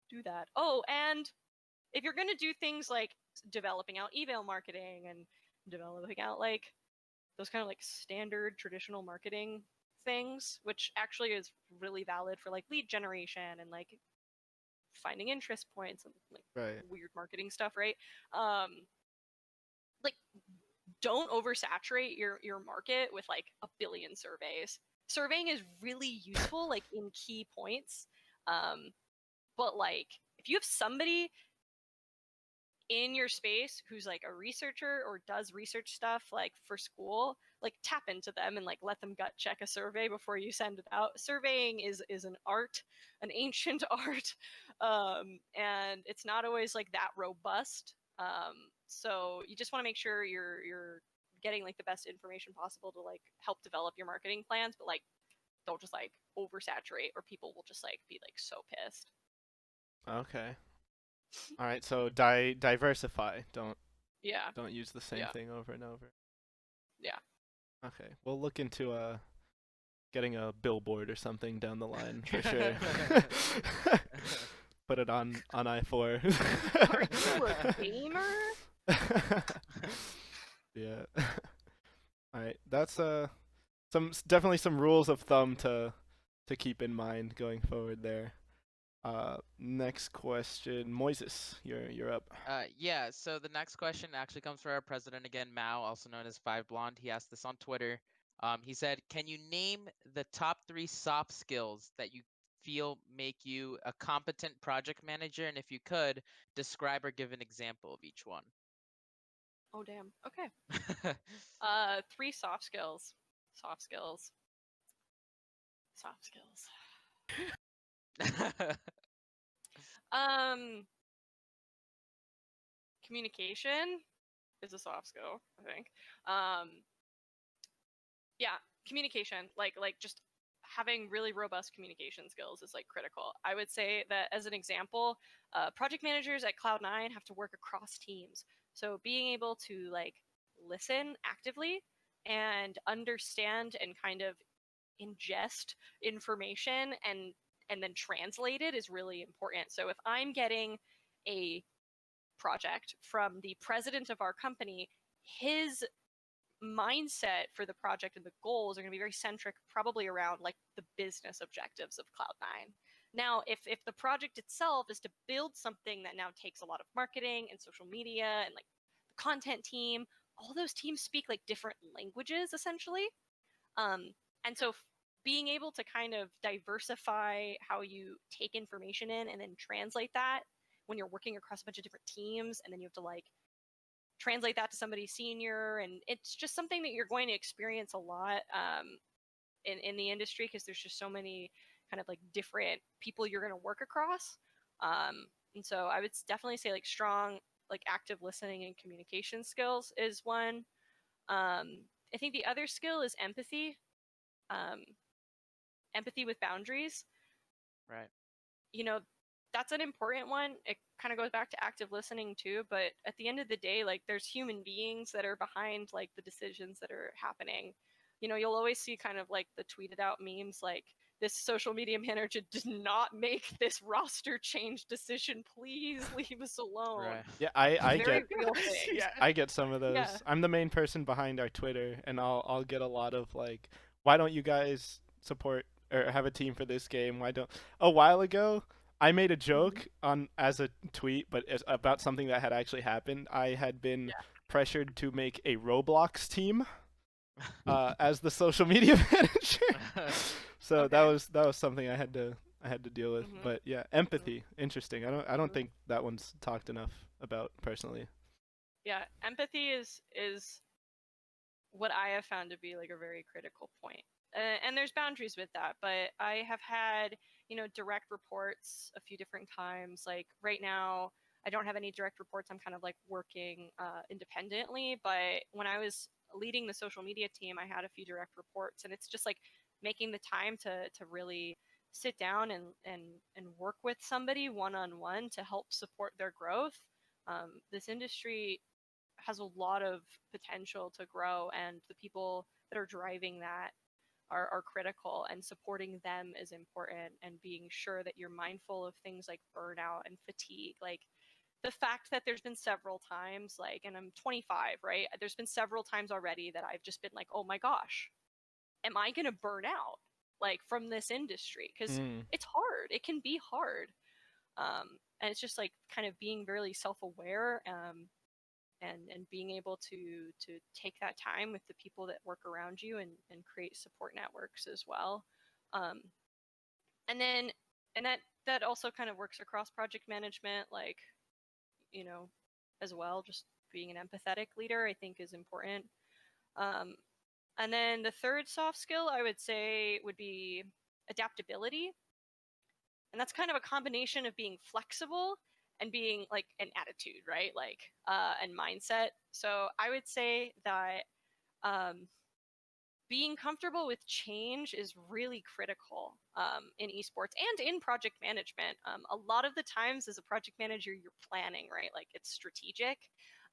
Do that. Oh, and if you're going to do things like developing out email marketing and developing out like those kind of like standard traditional marketing things, which actually is really valid for like lead generation and like finding interest points and like right? weird marketing stuff, right? Like don't oversaturate your market with like a billion surveys. Surveying is really useful like in key points. But like if you have somebody in your space who's like a researcher or does research stuff like for school, like tap into them and like let them gut check a survey before you send it out. Surveying is an art, an ancient art, and it's not always like that robust. So you just want to make sure you're getting like the best information possible to like help develop your marketing plans, but like don't just like oversaturate or people will just like be like so pissed. Okay. All right. So diversify. Yeah, Don't use the same yeah, thing over and over. yeah. Okay. We'll look into getting a billboard or something down the line for sure. Put it on I-4. Are you a gamer? Yeah. All right. That's definitely some rules of thumb to keep in mind going forward there. Next question, Moises, you're up. Yeah, so the next question actually comes from our president again, Mao, also known as Five Blonde. He asked this on Twitter. He said, "Can you name the top three soft skills that you feel make you a competent project manager? And if you could, describe or give an example of each one." Oh damn. Okay. Three soft skills. Soft skills. Soft skills. Um communication is a soft skill, I think. Um, yeah, communication, like just having really robust communication skills is like critical. I would say that as an example, project managers at Cloud9 have to work across teams. So being able to like listen actively and understand and kind of ingest information and then translate it is really important. So if I'm getting a project from the president of our company, his mindset for the project and the goals are going to be very centric, probably around like the business objectives of Cloud9. Now, if the project itself is to build something that now takes a lot of marketing and social media and like the content team, all those teams speak like different languages essentially. Um, and so being able to kind of diversify how you take information in and then translate that when you're working across a bunch of different teams, and then you have to like translate that to somebody senior, and it's just something that you're going to experience a lot in the industry, because there's just so many kind of like different people you're going to work across. And so I would definitely say like strong like active listening and communication skills is one. I think the other skill is empathy. um, Empathy with boundaries. Right. You know, that's an important one. It kind of goes back to active listening too, but at the end of the day, like there's human beings that are behind like the decisions that are happening. You know, you'll always see kind of like the tweeted out memes like, this social media manager did not make this roster change decision, please leave us alone. Right. Yeah, I Very get real things. Yeah. I get some of Yeah. those. I'm the main person behind our Twitter, and I'll get a lot of like, why don't you guys support or have a team for this game? Why don't A while ago, I made a joke on as a tweet, but it's about something that had actually happened. I had been pressured to make a Roblox team as the social media manager. So Okay. that was something I had to deal with. Mhm. But yeah, empathy, interesting. I don't Mhm. think that one's talked enough about personally. Yeah, empathy is what I have found to be like a very critical point. And there's boundaries with that, but I have had, you know, direct reports a few different times. Like right now, I don't have any direct reports. I'm kind of like working independently. But when I was leading the social media team, I had a few direct reports, and it's just like making the time to really sit down and work with somebody one on one to help support their growth. This industry has a lot of potential to grow, and the people that are driving that are critical, and supporting them is important, and being sure that you're mindful of things like burnout and fatigue. Like the fact that there's been several times, like, and I'm 25, right? There's been several times already that I've just been like, oh my gosh, am I going to burn out like from this industry? Because Mm. it's hard. It can be hard. And it's just like kind of being really self-aware, and being able to take that time with the people that work around you, and create support networks as well. um, and then and that also kind of works across project management, like, you know, as well. Just being an empathetic leader, I think, is important. um, and then the third soft skill I would say would be adaptability, and that's kind of a combination of being flexible and being like an attitude, right? Like and mindset. So I would say that um, being comfortable with change is really critical in esports and in project management. A lot of the times, as a project manager, you're planning, right? Like it's strategic.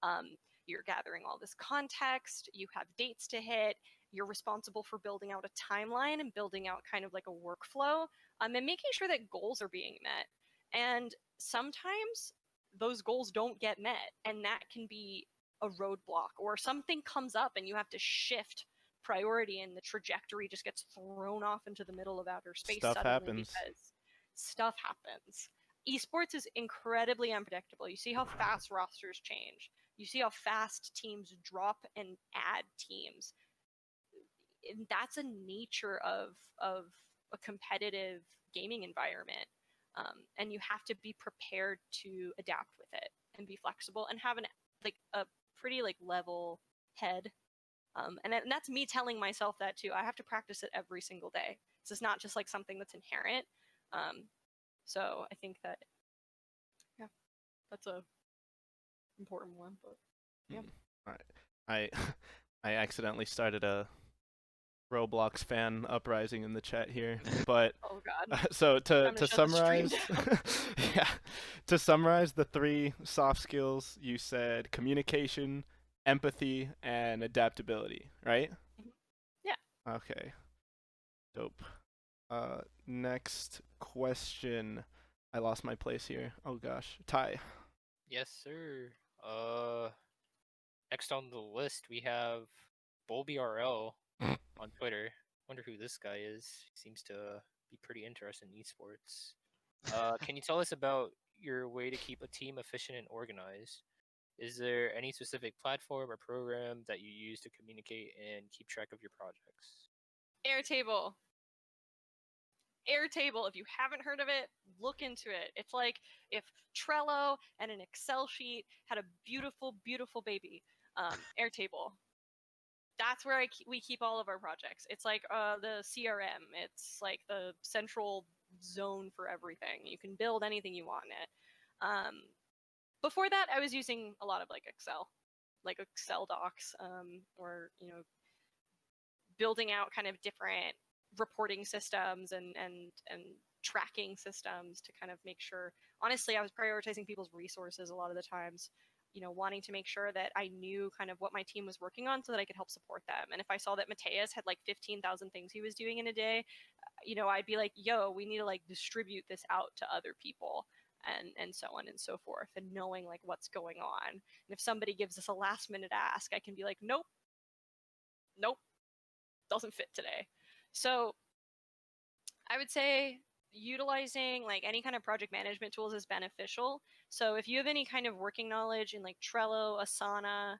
Um, you're gathering all this context, you have dates to hit, you're responsible for building out a timeline and building out kind of like a workflow, and making sure that goals are being met. And sometimes those goals don't get met, and that can be a roadblock, or something comes up and you have to shift priority, and the trajectory just gets thrown off into the middle of outer space Stuff suddenly happens. because stuff happens. Esports is incredibly unpredictable. You see how fast rosters change. You see how fast teams drop and add teams. And that's a nature of a competitive gaming environment. And you have to be prepared to adapt with it and be flexible and have a pretty like level head. And that's me telling myself that too. I have to practice it every single day. This is not just like something that's inherent. So I think that, yeah, that's a important one. But yeah. All right. I I accidentally started a Roblox fan uprising in the chat here, but Oh God. so Time to to shut the stream summarize, down. yeah, to summarize the three soft skills you said: communication, empathy, and adaptability. Right? Yeah. Okay. Dope. Next question. I lost my place here. Oh gosh, Ty. Yes, sir. Uh, Next on the list we have BolbyRL on Twitter. Wonder who this guy is. He seems to be pretty interested in esports. Can you tell us about your way to keep a team efficient and organized? Is there any specific platform or program that you use to communicate and keep track of your projects? Airtable. Airtable, if you haven't heard of it, look into it. It's like if Trello and an Excel sheet had a beautiful, beautiful baby. Airtable. That's where we keep all of our projects. It's like the CRM. It's like the central zone for everything. You can build anything you want in it. Before that, I was using a lot of like Excel docs, or building out kind of different reporting systems and tracking systems to kind of make sure. Honestly, I was prioritizing people's resources a lot of the times, wanting to make sure that I knew kind of what my team was working on so that I could help support them. And if I saw that Mateus had like 15,000 things he was doing in a day, I'd be like, yo, we need to like distribute this out to other people, and so on and so forth, and knowing like what's going on. And if somebody gives us a last minute ask, I can be like, nope, nope, doesn't fit today. So I would say utilizing like any kind of project management tools is beneficial. So if you have any kind of working knowledge in like Trello, Asana,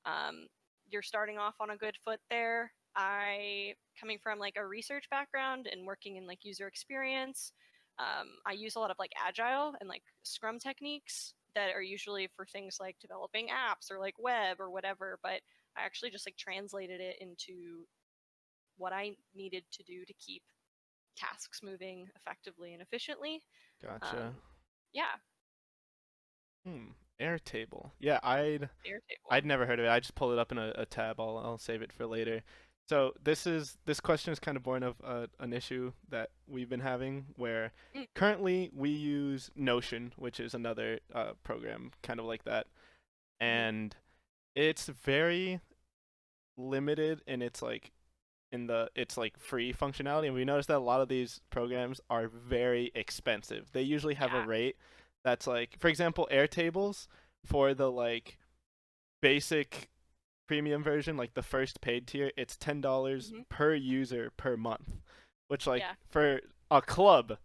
um, you're starting off on a good foot there. I, coming from like a research background and working in like user experience, I use a lot of like agile and like scrum techniques that are usually for things like developing apps or like web or whatever. But I actually just like translated it into what I needed to do to keep tasks moving effectively and efficiently. Gotcha. Um, yeah, Airtable. Yeah, I'd Airtable. never heard of it. I just pulled it up in a tab. I'll save it for later. So this question is kind of born of an issue that we've been having where Mm, currently we use Notion, which is another program kind of like that, mhm. and it's very limited in its like free functionality, and we noticed that a lot of these programs are very expensive. They usually have a Yeah. rate that's like, for example, Airtables for the like basic premium version, like the first paid tier, it's $10 Hmm. per user per month, which like Yeah. for a club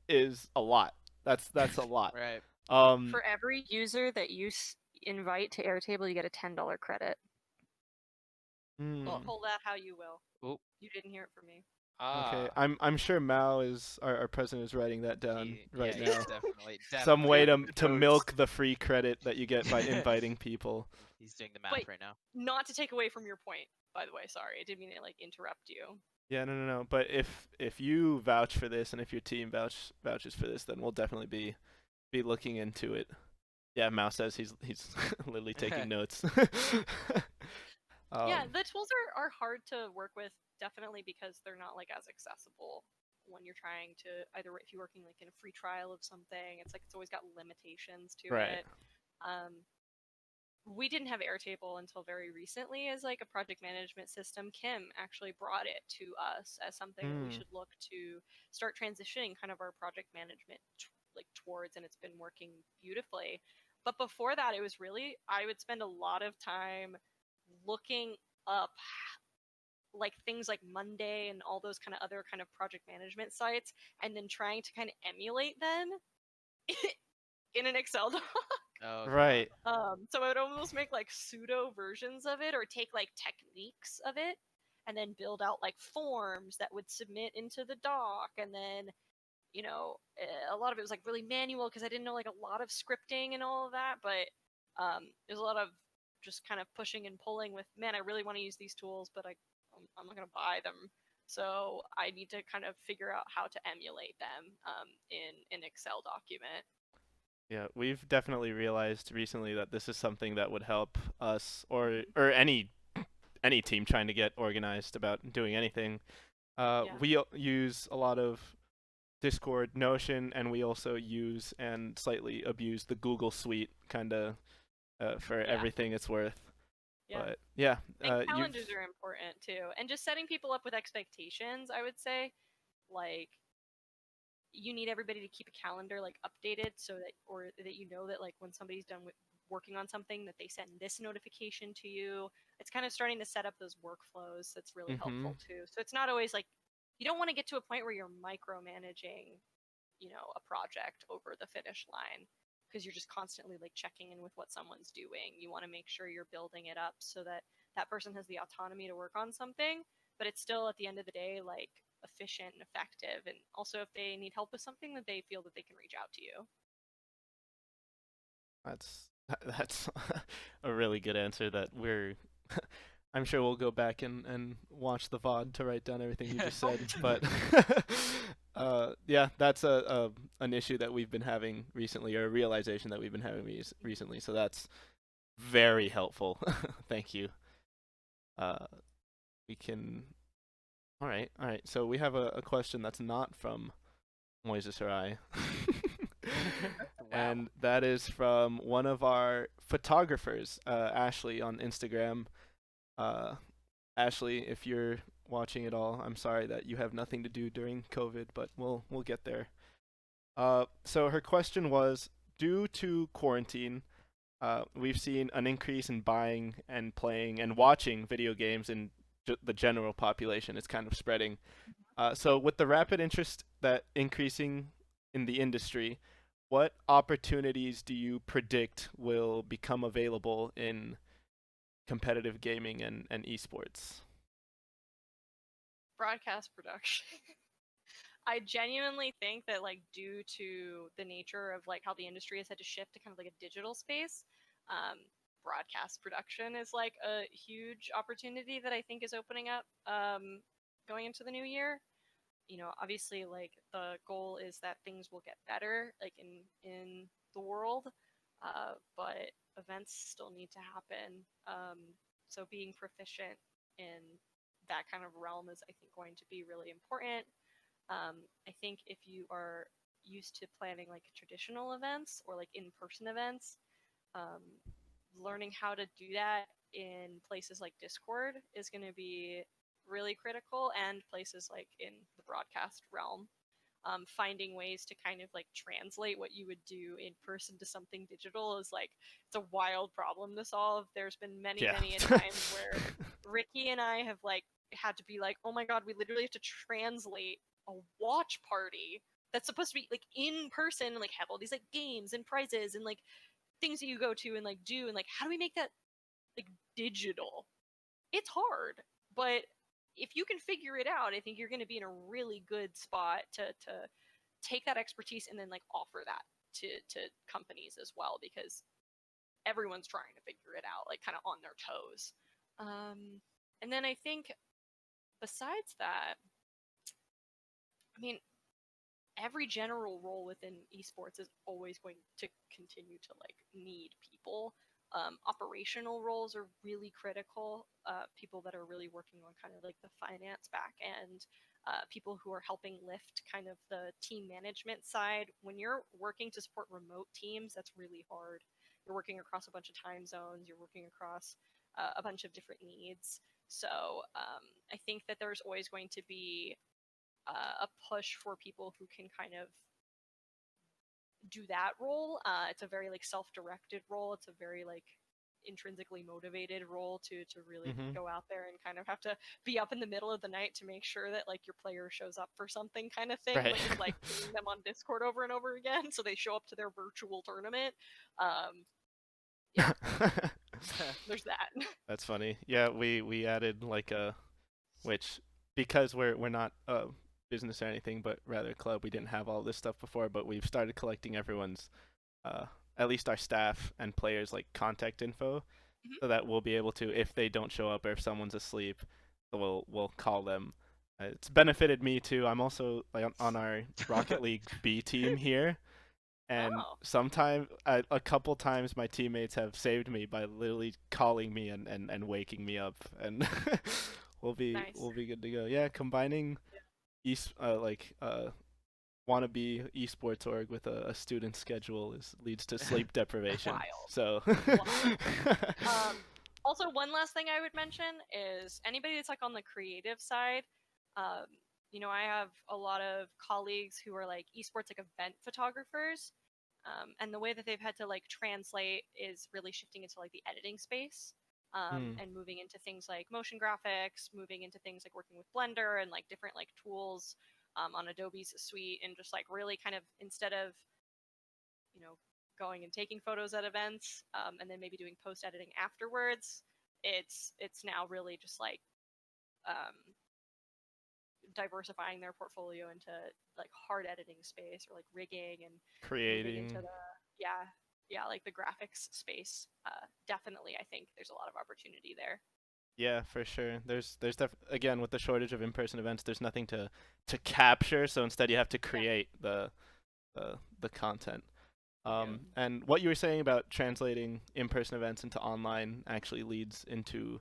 is a lot. That's a lot. Right. Um, For every user that you invite to Airtable, you get a $10 credit. hmm, Pull that how you will. Oop. You didn't hear it from me. okay, Ah, I'm sure Mao is our president is writing that down Yeah, right he's now. definitely Some definitely way having the to notes. milk the free credit that you get by inviting people. He's doing the math But right now. not to take away from your point, by the way. Sorry, I didn't mean to like interrupt you. Yeah, no. But if you vouch for this and if your team vouches for this, then we'll definitely be looking into it. Yeah, Mao says he's literally taking notes. Yeah, um, the tools are hard to work with, definitely, because they're not like as accessible when you're trying to either, if you're working like in a free trial of something, it's like it's always got limitations to right. it. Um, we didn't have Airtable until very recently as like a project management system. Kim actually brought it to us as something that we Mm, should look to start transitioning kind of our project management like towards, and it's been working beautifully. But before that, it was really, I would spend a lot of time looking up like things like Monday and all those kind of other kind of project management sites, and then trying to kind of emulate them in an Excel doc. Oh god. right. So I would almost make like pseudo versions of it or take like techniques of it and then build out like forms that would submit into the doc. And then, a lot of it was like really manual because I didn't know like a lot of scripting and all of that. But there's a lot of just kind of pushing and pulling with, man, I really want to use these tools, but I'm not going to buy them. So I need to kind of figure out how to emulate them in an Excel document. Yeah, we've definitely realized recently that this is something that would help us or any team trying to get organized about doing anything. Yeah. We use a lot of Discord, Notion, and we also use and slightly abuse the Google Suite kind of for Yeah. everything it's worth. Yeah. But yeah, And you've calendars are important too. And just setting people up with expectations, I would say. Like, you need everybody to keep a calendar like updated so that, or that you know that like when somebody's done with working on something, that they send this notification to you. It's kind of starting to set up those workflows. That's really mhm. helpful too. So it's not always like, you don't want to get to a point where you're micromanaging, a project over the finish line, because you're just constantly like checking in with what someone's doing. You want to make sure you're building it up so that that person has the autonomy to work on something, but it's still at the end of the day like efficient and effective. And also, if they need help with something, that they feel that they can reach out to you. That's that's a really good answer that we're I'm sure we'll go back and watch the VOD to write down everything you just said. But yeah, that's an issue that we've been having recently, or a realization that we've been having recently. So that's very helpful. Thank you. Uh, we can. All right, all right. So we have a question that's not from Moises or I. Wow. And that is from one of our photographers, Ashley on Instagram. Uh, Ashley, if you're watching it all, I'm sorry that you have nothing to do during COVID, but we'll get there. So her question was, due to quarantine, we've seen an increase in buying and playing and watching video games in the general population. It's kind of spreading. So with the rapid interest that increasing in the industry, what opportunities do you predict will become available in competitive gaming and esports? Broadcast production. I genuinely think that like due to the nature of like how the industry has had to shift to kind of like a digital space, um, broadcast production is like a huge opportunity that I think is opening up going into the new year. Obviously like the goal is that things will get better like in the world, but events still need to happen. So being proficient in that kind of realm is, I think, going to be really important. I think if you are used to planning like traditional events or like in-person events, um, learning how to do that in places like Discord is going to be really critical, and places like in the broadcast realm. Finding ways to kind of like translate what you would do in person to something digital is like, it's a wild problem to solve. There's been many, Yeah. many a times where Ricky and I have like had to be like, oh my god, we literally have to translate a watch party that's supposed to be like in person and like have all these like games and prizes and like things that you go to and like do, and like how do we make that like digital? It's hard, but if you can figure it out, I think you're going to be in a really good spot to take that expertise and then like offer that to companies as well, because everyone's trying to figure it out, like kind of on their toes. And then I think besides that, I mean, every general role within esports is always going to continue to like need people. Operational roles are really critical. People that are really working on kind of like the finance back end, people who are helping lift kind of the team management side. When you're working to support remote teams, that's really hard. You're working across a bunch of time zones. You're working across a bunch of different needs. So I think that there's always going to be a push for people who can kind of do that role. It's a very like self-directed role. It's a very like intrinsically motivated role to really Mhm. go out there and kind of have to be up in the middle of the night to make sure that like your player shows up for something, kind of thing. Right. Like it's like pinging them on Discord over and over again so they show up to their virtual tournament. Um, yeah, there's that. That's funny. Yeah, we added like a which because we're not a business or anything, but rather a club. We didn't have all this stuff before, but we've started collecting everyone's, uh, at least our staff and players like contact info, Mhm. so that we'll be able to, if they don't show up or if someone's asleep, we'll call them. It's benefited me too. I'm also like on our Rocket League B team here, And Oh, sometime a couple times my teammates have saved me by literally calling me and waking me up, and nice. we'll be good to go. Yeah, combining like wannabe esports org with a student schedule is leads to sleep deprivation. Wild. So Wild. Also, one last thing I would mention is anybody that's like on the creative side. Um, I have a lot of colleagues who are like esports like event photographers, and the way that they've had to like translate is really shifting into like the editing space, and moving into things like motion graphics, moving into things like working with Blender and like different like tools on Adobe's suite, and just like really kind of instead of you know going and taking photos at events, and then maybe doing post editing afterwards, it's now really just like um, diversifying their portfolio into like hard editing space or like rigging and moving into creating. the like the graphics space. Definitely, I think there's a lot of opportunity there. Yeah, for sure. Again, with the shortage of in-person events, there's nothing to capture, so instead you have to Yeah. create the content. Yeah. And what you were saying about translating in-person events into online actually leads into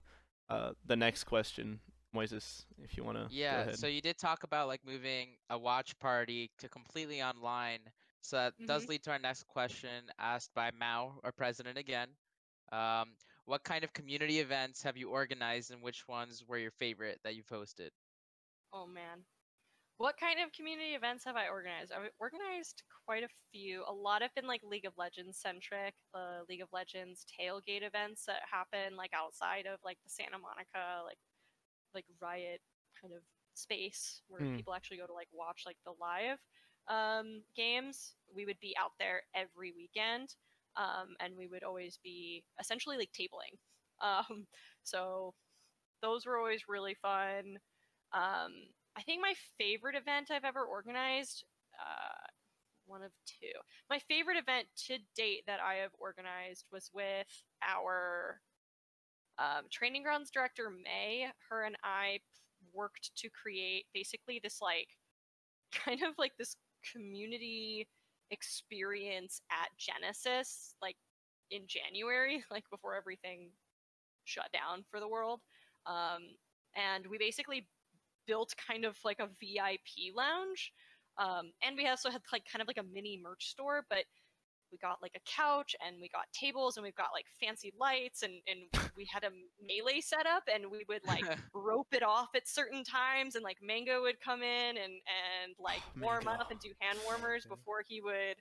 the next question. Moises, if you want to go Yeah, ahead. so you did talk about like moving a watch party to completely online. So that does Hmm. lead to our next question asked by Mao, our president again. Um, what kind of community events have you organized and which ones were your favorite that you've hosted? Oh man. What kind of community events have I organized? I've organized quite a few. A lot have been like League of Legends centric, the League of Legends tailgate events that happen like outside of like the Santa Monica like Riot kind of space where Hmm. people actually go to like watch like the live games. We would be out there every weekend, and we would always be essentially like tabling. Um, so those were always really fun. Um, I think my favorite event I've ever organized, one of two. My favorite event to date that I have organized was with our training grounds director, May. Her and I worked to create basically this like kind of like this community experience at Genesis, like in January, like before everything shut down for the world. Um, and we basically built kind of like a VIP lounge. And we also had like kind of like a mini merch store, but we got like a couch and we got tables and we've got like fancy lights, and we had a melee setup, and we would like rope it off at certain times, and like Mango would come in and like warm Mango. up and do hand warmers before he would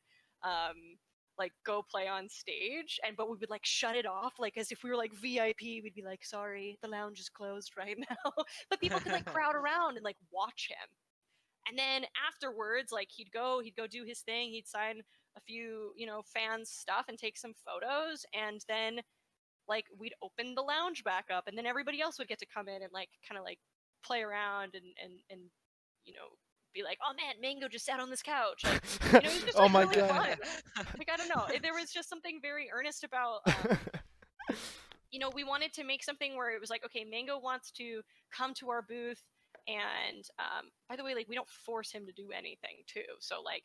like go play on stage, and but we would like shut it off like as if we were like VIP. We'd be like, sorry, the lounge is closed right now. But people could like crowd around and like watch him. And then afterwards, like he'd go do his thing, he'd sign a few fans stuff and take some photos, and then like we'd open the lounge back up, and then everybody else would get to come in and like kind of like play around and you know be like, oh man, Mango just sat on this couch, like it was just Oh like my really god. fun. Like I don't know, there was just something very earnest about we wanted to make something where it was like, okay, Mango wants to come to our booth, and by the way, like we don't force him to do anything too. So like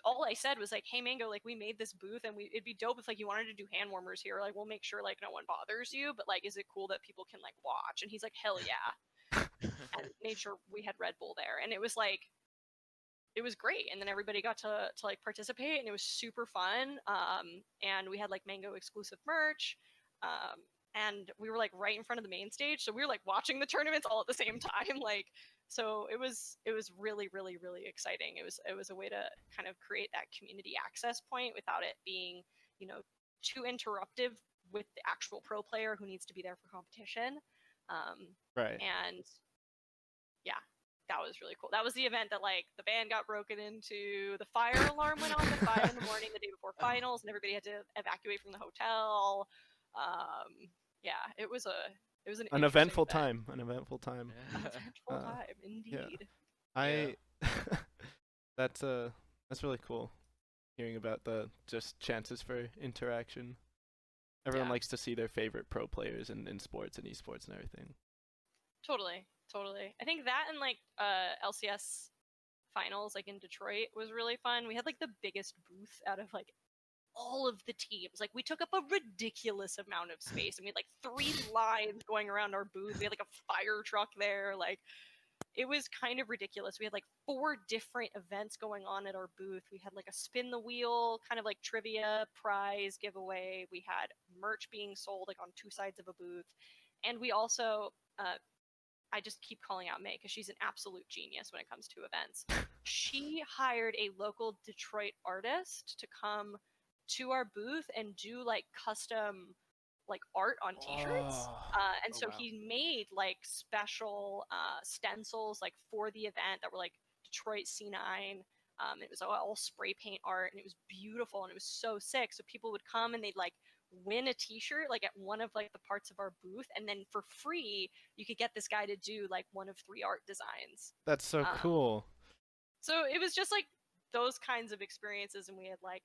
all I said was like, hey Mango, like we made this booth, and it'd be dope if like you wanted to do hand warmers here. Like we'll make sure like no one bothers you, but like is it cool that people can like watch? And he's like, hell yeah. And made sure we had Red Bull there, and it was like it was great, and then everybody got to like participate, and it was super fun. And we had like Mango exclusive merch, and we were like right in front of the main stage, so we were like watching the tournaments all at the same time. Like so it was really really really exciting. It was a way to kind of create that community access point without it being you know too interruptive with the actual pro player who needs to be there for competition. um, Right. and yeah, that was really cool. That was the event that like the van got broken into, the fire alarm went off at 5 in the morning the day before finals, and everybody had to evacuate from the hotel. Yeah, it was an An interesting eventful event. time. An eventful time. An eventful Uh, time, yeah. indeed. Yeah. I that's really cool hearing about the just chances for interaction. Everyone Yeah, likes to see their favorite pro players in sports and esports and everything. totally, totally. I think that and like LCS finals like in Detroit was really fun. We had like the biggest booth out of like all of the teams. Like we took up a ridiculous amount of space, and we had like 3 lines going around our booth. We had like a fire truck there. Like it was kind of ridiculous. We had like 4 different events going on at our booth. We had like a spin the wheel, kind of like trivia, prize giveaway. We had merch being sold like on 2 sides of a booth. And we also, I just keep calling out May because she's an absolute genius when it comes to events. She hired a local Detroit artist to come to our booth and do like custom like art on t-shirts. And Oh, so wow. he made like special stencils like for the event that were like Detroit C9. It was all spray paint art, and it was beautiful, and it was so sick. So people would come and they'd like win a t-shirt like at one of like the parts of our booth, and then for free you could get this guy to do like one of 3 art designs. That's so cool. So it was just like those kinds of experiences, and we had like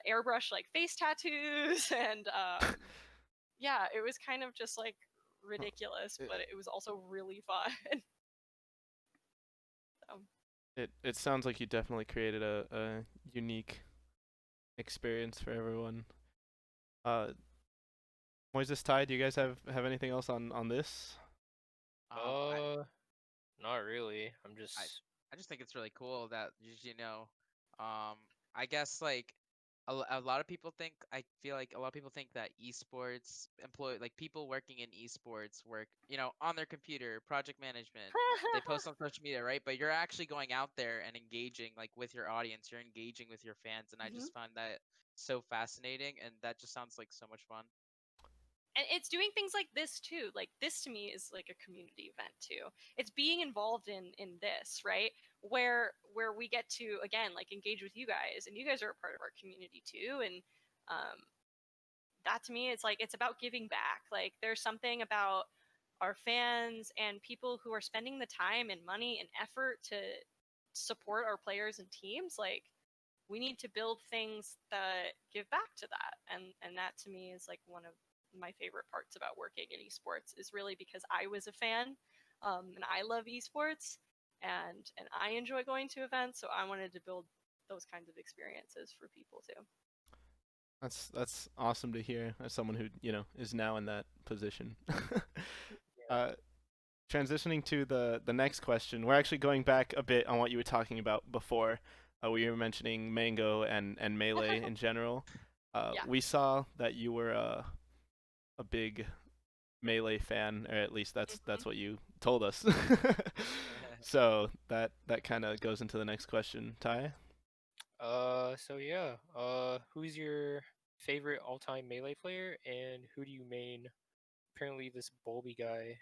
airbrush like face tattoos and yeah, it was kind of just like ridiculous, but it was also really fun. So. It sounds like you definitely created a unique experience for everyone. Moises, Ty, do you guys have anything else on this? I, Not really. I'm just. I just think it's really cool that I guess like a lot of people think I feel like a lot of people think that esports employ like people working in esports work on their computer, project management. They post on social media, right? But you're actually going out there and engaging like with your audience. You're engaging with your fans, and I just find that so fascinating, and that just sounds like so much fun. And it's doing things like this too. Like this to me is like a community event too. It's being involved in this, right? Where we get to again like engage with you guys, and you guys are a part of our community too. And that to me, it's like it's about giving back. Like there's something about our fans and people who are spending the time and money and effort to support our players and teams. Like we need to build things that give back to that, and that to me is like one of my favorite parts about working in esports, is really because I was a fan, and I love esports, and I enjoy going to events, so I wanted to build those kinds of experiences for people too. That's awesome to hear as someone who is now in that position. Yeah. Transitioning to the next question, we're actually going back a bit on what you were talking about before. We were mentioning Mango and Melee in general. Yeah. We saw that you were a big Melee fan, or at least that's what you told us. So that kind of goes into the next question, Ty. So yeah. Who's your favorite all-time Melee player, and who do you main? Apparently, this Bulby guy.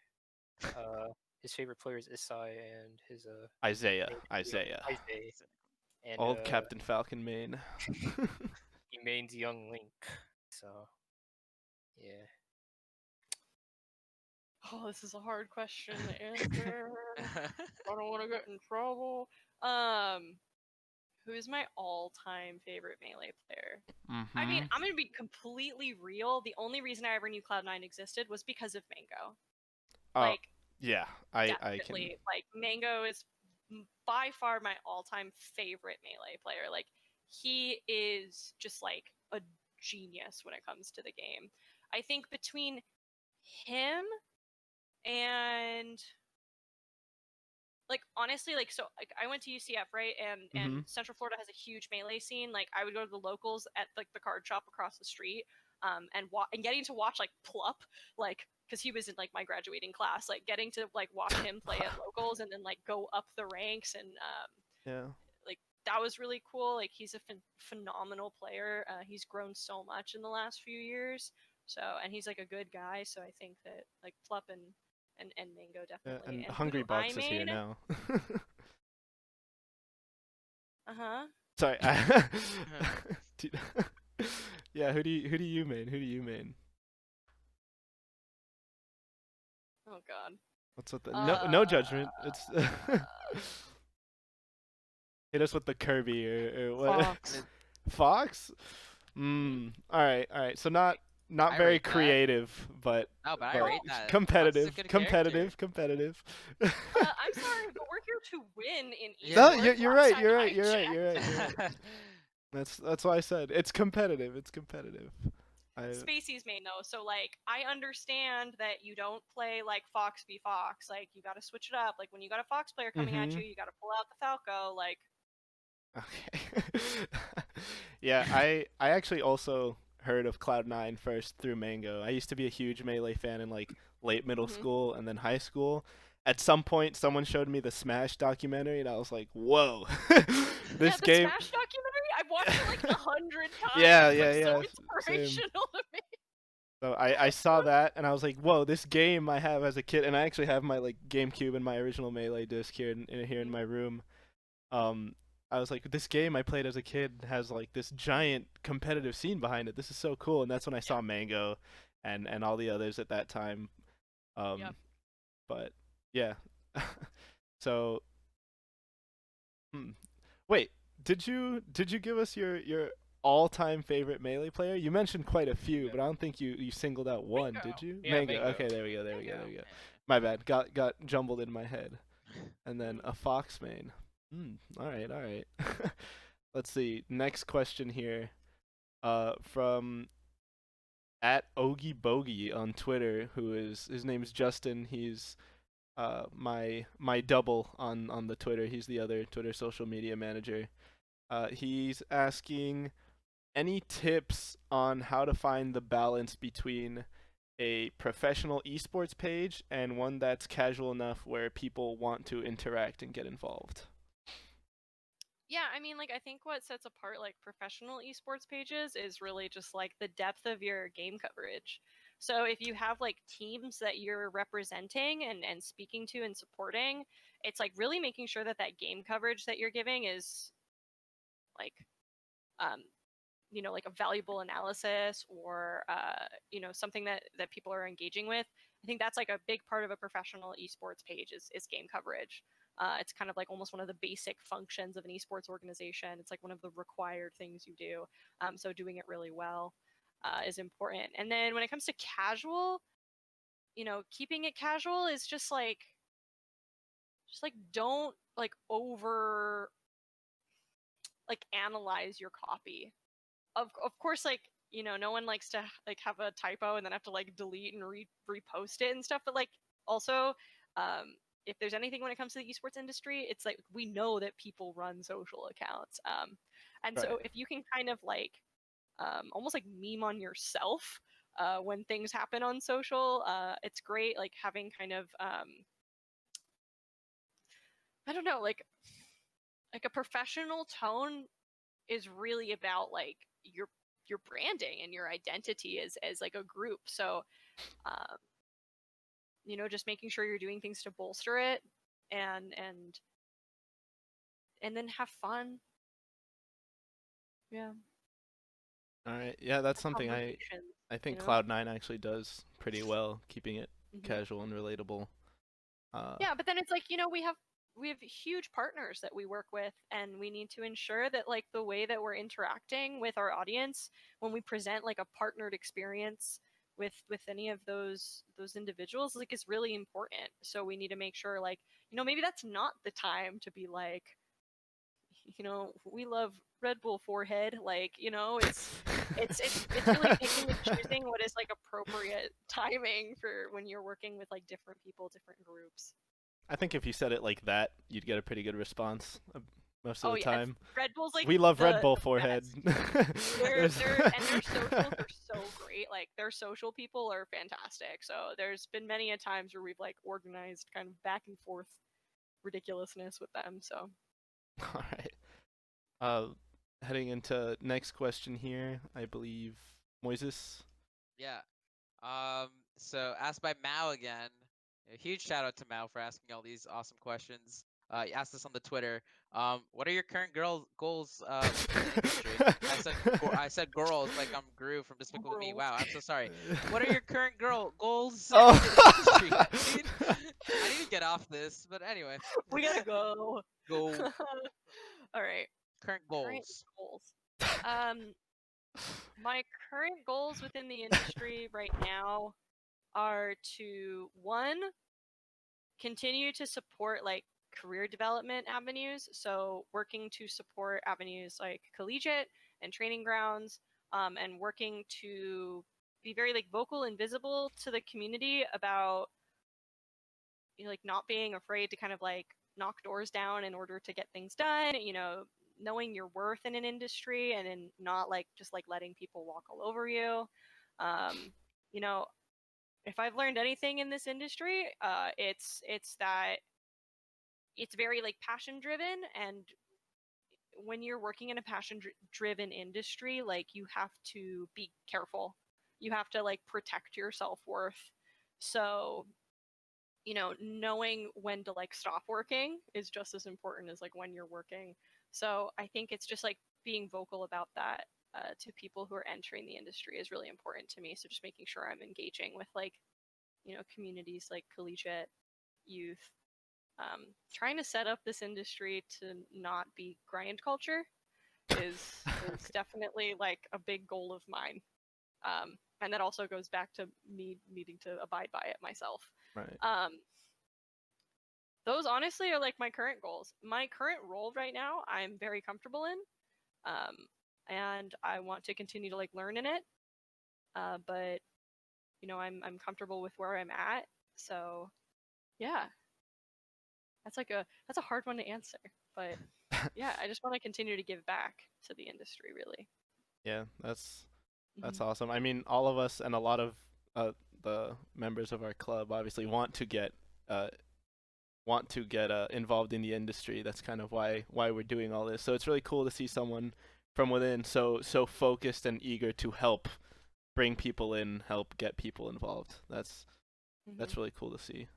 His favorite player is Isai, and his Isaiah. Isaiah. And Old Captain Falcon main. he mains Young Link. So yeah. Oh, this is a hard question to answer. I don't want to get in trouble. Who is my all-time favorite Melee player? I mean, I'm gonna be completely real. The only reason I ever knew Cloud9 existed was because of Mango. Like, yeah, I definitely. can. Like, Mango is by far my all-time favorite Melee player. Like, he is just like a genius when it comes to the game. I think between him and like honestly, like so like I went to UCF, right? And Central Florida has a huge Melee scene. Like I would go to the locals at like the card shop across the street, and getting to watch like Plup, like because he was in like my graduating class, like getting to like watch him play at locals and then like go up the ranks, and Yeah. like that was really cool. Like he's a phenomenal player. He's grown so much in the last few years. So, and he's like a good guy. So I think that like Plup and Mango definitely. And And who do Hungry I Box is here main? now. Sorry. Yeah, who do you main? Who do you main? Oh God. What's with the no judgment? It's hit us with the Kirby or what? Fox. Fox? All right. So not not I very rate that. creative, but No, but I but rate that. Fox is a competitive, good character. competitive. I'm sorry, but we're here to win in Yeah. No, esports. you're last right. time You're I right. You're right. checked. You're right. You're right. That's why I said it's competitive. It's competitive. Spacey's main though, so like I understand that you don't play like Fox v Fox. Like you got to switch it up. Like when you got a Fox player coming at you, you got to pull out the Falco. Like Okay. Yeah, I actually also heard of Cloud9 first through Mango. I used to be a huge Melee fan in like late middle Mhm. school and then high school. At some point, someone showed me the Smash documentary, and I was like, "Whoa, yeah, this the game!" Smash documentary. I've watched it like 100 times. Yeah, Like so yeah. Same. inspirational to me. So I saw that, and I was like, "Whoa, this game I have as a kid," and I actually have my like GameCube and my original Melee disc here in my room. Um, I was like, this game I played as a kid has like this giant competitive scene behind it. This is so cool, and that's when I saw Mango, and all the others at that time. Yep. But yeah, so wait, did you give us your all-time favorite Melee player? You mentioned quite a few, Yeah. but I don't think you singled out one, Mango. did you? Yeah, Mango. Mango. Okay, there we go. There we go. Mango. There we go. My bad. Got jumbled in my head. And then Mhm. a fox main. All right, all right. Let's see. Next question here. From at Ogie Bogey on Twitter, who is his name's Justin. He's my double on the Twitter. He's the other Twitter social media manager. He's asking any tips on how to find the balance between a professional esports page and one that's casual enough where people want to interact and get involved. Yeah, I mean, like, I think what sets apart like professional esports pages is really just like the depth of your game coverage. So if you have like teams that you're representing and speaking to and supporting, it's like really making sure that that game coverage that you're giving is like, um, like a valuable analysis or something that people are engaging with. I think that's like a big part of a professional esports page is game coverage. It's kind of like almost one of the basic functions of an esports organization. It's like one of the required things you do. So doing it really well is important. And then when it comes to casual, keeping it casual is just like don't like over like analyze your copy. Of course, like no one likes to like have a typo and then have to like delete and repost it and stuff, but like also if there's anything when it comes to the esports industry, it's like we know that people run social accounts, and Right. so if you can kind of like almost like meme on yourself when things happen on social, it's great, like having kind of I don't know, like a professional tone is really about like your branding and your identity as like a group. So um, just making sure you're doing things to bolster it and and then have fun. Yeah. All right. Yeah, that's something Conversations. I think You know? Cloud9 actually does pretty well, keeping it Mhm. casual and relatable. Yeah, but then it's like we have huge partners that we work with, and we need to ensure that like the way that we're interacting with our audience when we present like a partnered experience with any of those individuals like is really important. So we need to make sure like maybe that's not the time to be like we love Red Bull forehead, like it's really picking and choosing what is like appropriate timing for when you're working with like different people, different groups. I think if you said it like that, you'd get a pretty good response most of Oh the yeah, time. Red Bull's like We love Red the Bull the forehead. best. And their socials are so great. Like their social people are fantastic. So there's been many a times where we've like organized kind of back and forth ridiculousness with them. So All right. Uh, Heading into next question here, I believe Moises. Yeah. So asked by Mao again. A huge shout out to Mao for asking all these awesome questions. He asked us on the Twitter. What are your current goals within the industry? I said girls like I'm Gru from Despicable Me. girls. Wow, I'm so sorry. What are your current goals Oh. within the industry? I need to get off this, but anyway. We gotta go. Go. All right. Current Current goals. goals. Um, My current goals within the industry right now are to one, continue to support like career development avenues. So working to support avenues like collegiate and training grounds, and working to be very like vocal and visible to the community about like not being afraid to kind of like knock doors down in order to get things done. Knowing your worth in an industry and in not like just like letting people walk all over you. Um, you know, if I've learned anything in this industry, it's that it's very like passion driven, and when you're working in a passion driven industry, like you have to be careful. You have to like protect your self-worth. So, knowing when to like stop working is just as important as like when you're working. So, I think it's just like being vocal about that to people who are entering the industry is really important to me. So, just making sure I'm engaging with like, communities like collegiate youth, trying to set up this industry to not be grind culture is definitely like a big goal of mine. And that also goes back to me needing to abide by it myself. Right. Those honestly are like my current goals. My current role right now, I'm very comfortable in, and I want to continue to like learn in it. But I'm comfortable with where I'm at. So yeah, that's a hard one to answer. But yeah, I just want to continue to give back to the industry, really. Yeah, that's Mhm. awesome. I mean, all of us and a lot of the members of our club obviously uh, involved in the industry. That's kind of why we're doing all this. So it's really cool to see someone from within so focused and eager to help bring people in, help get people involved. That's Mhm. really cool to see.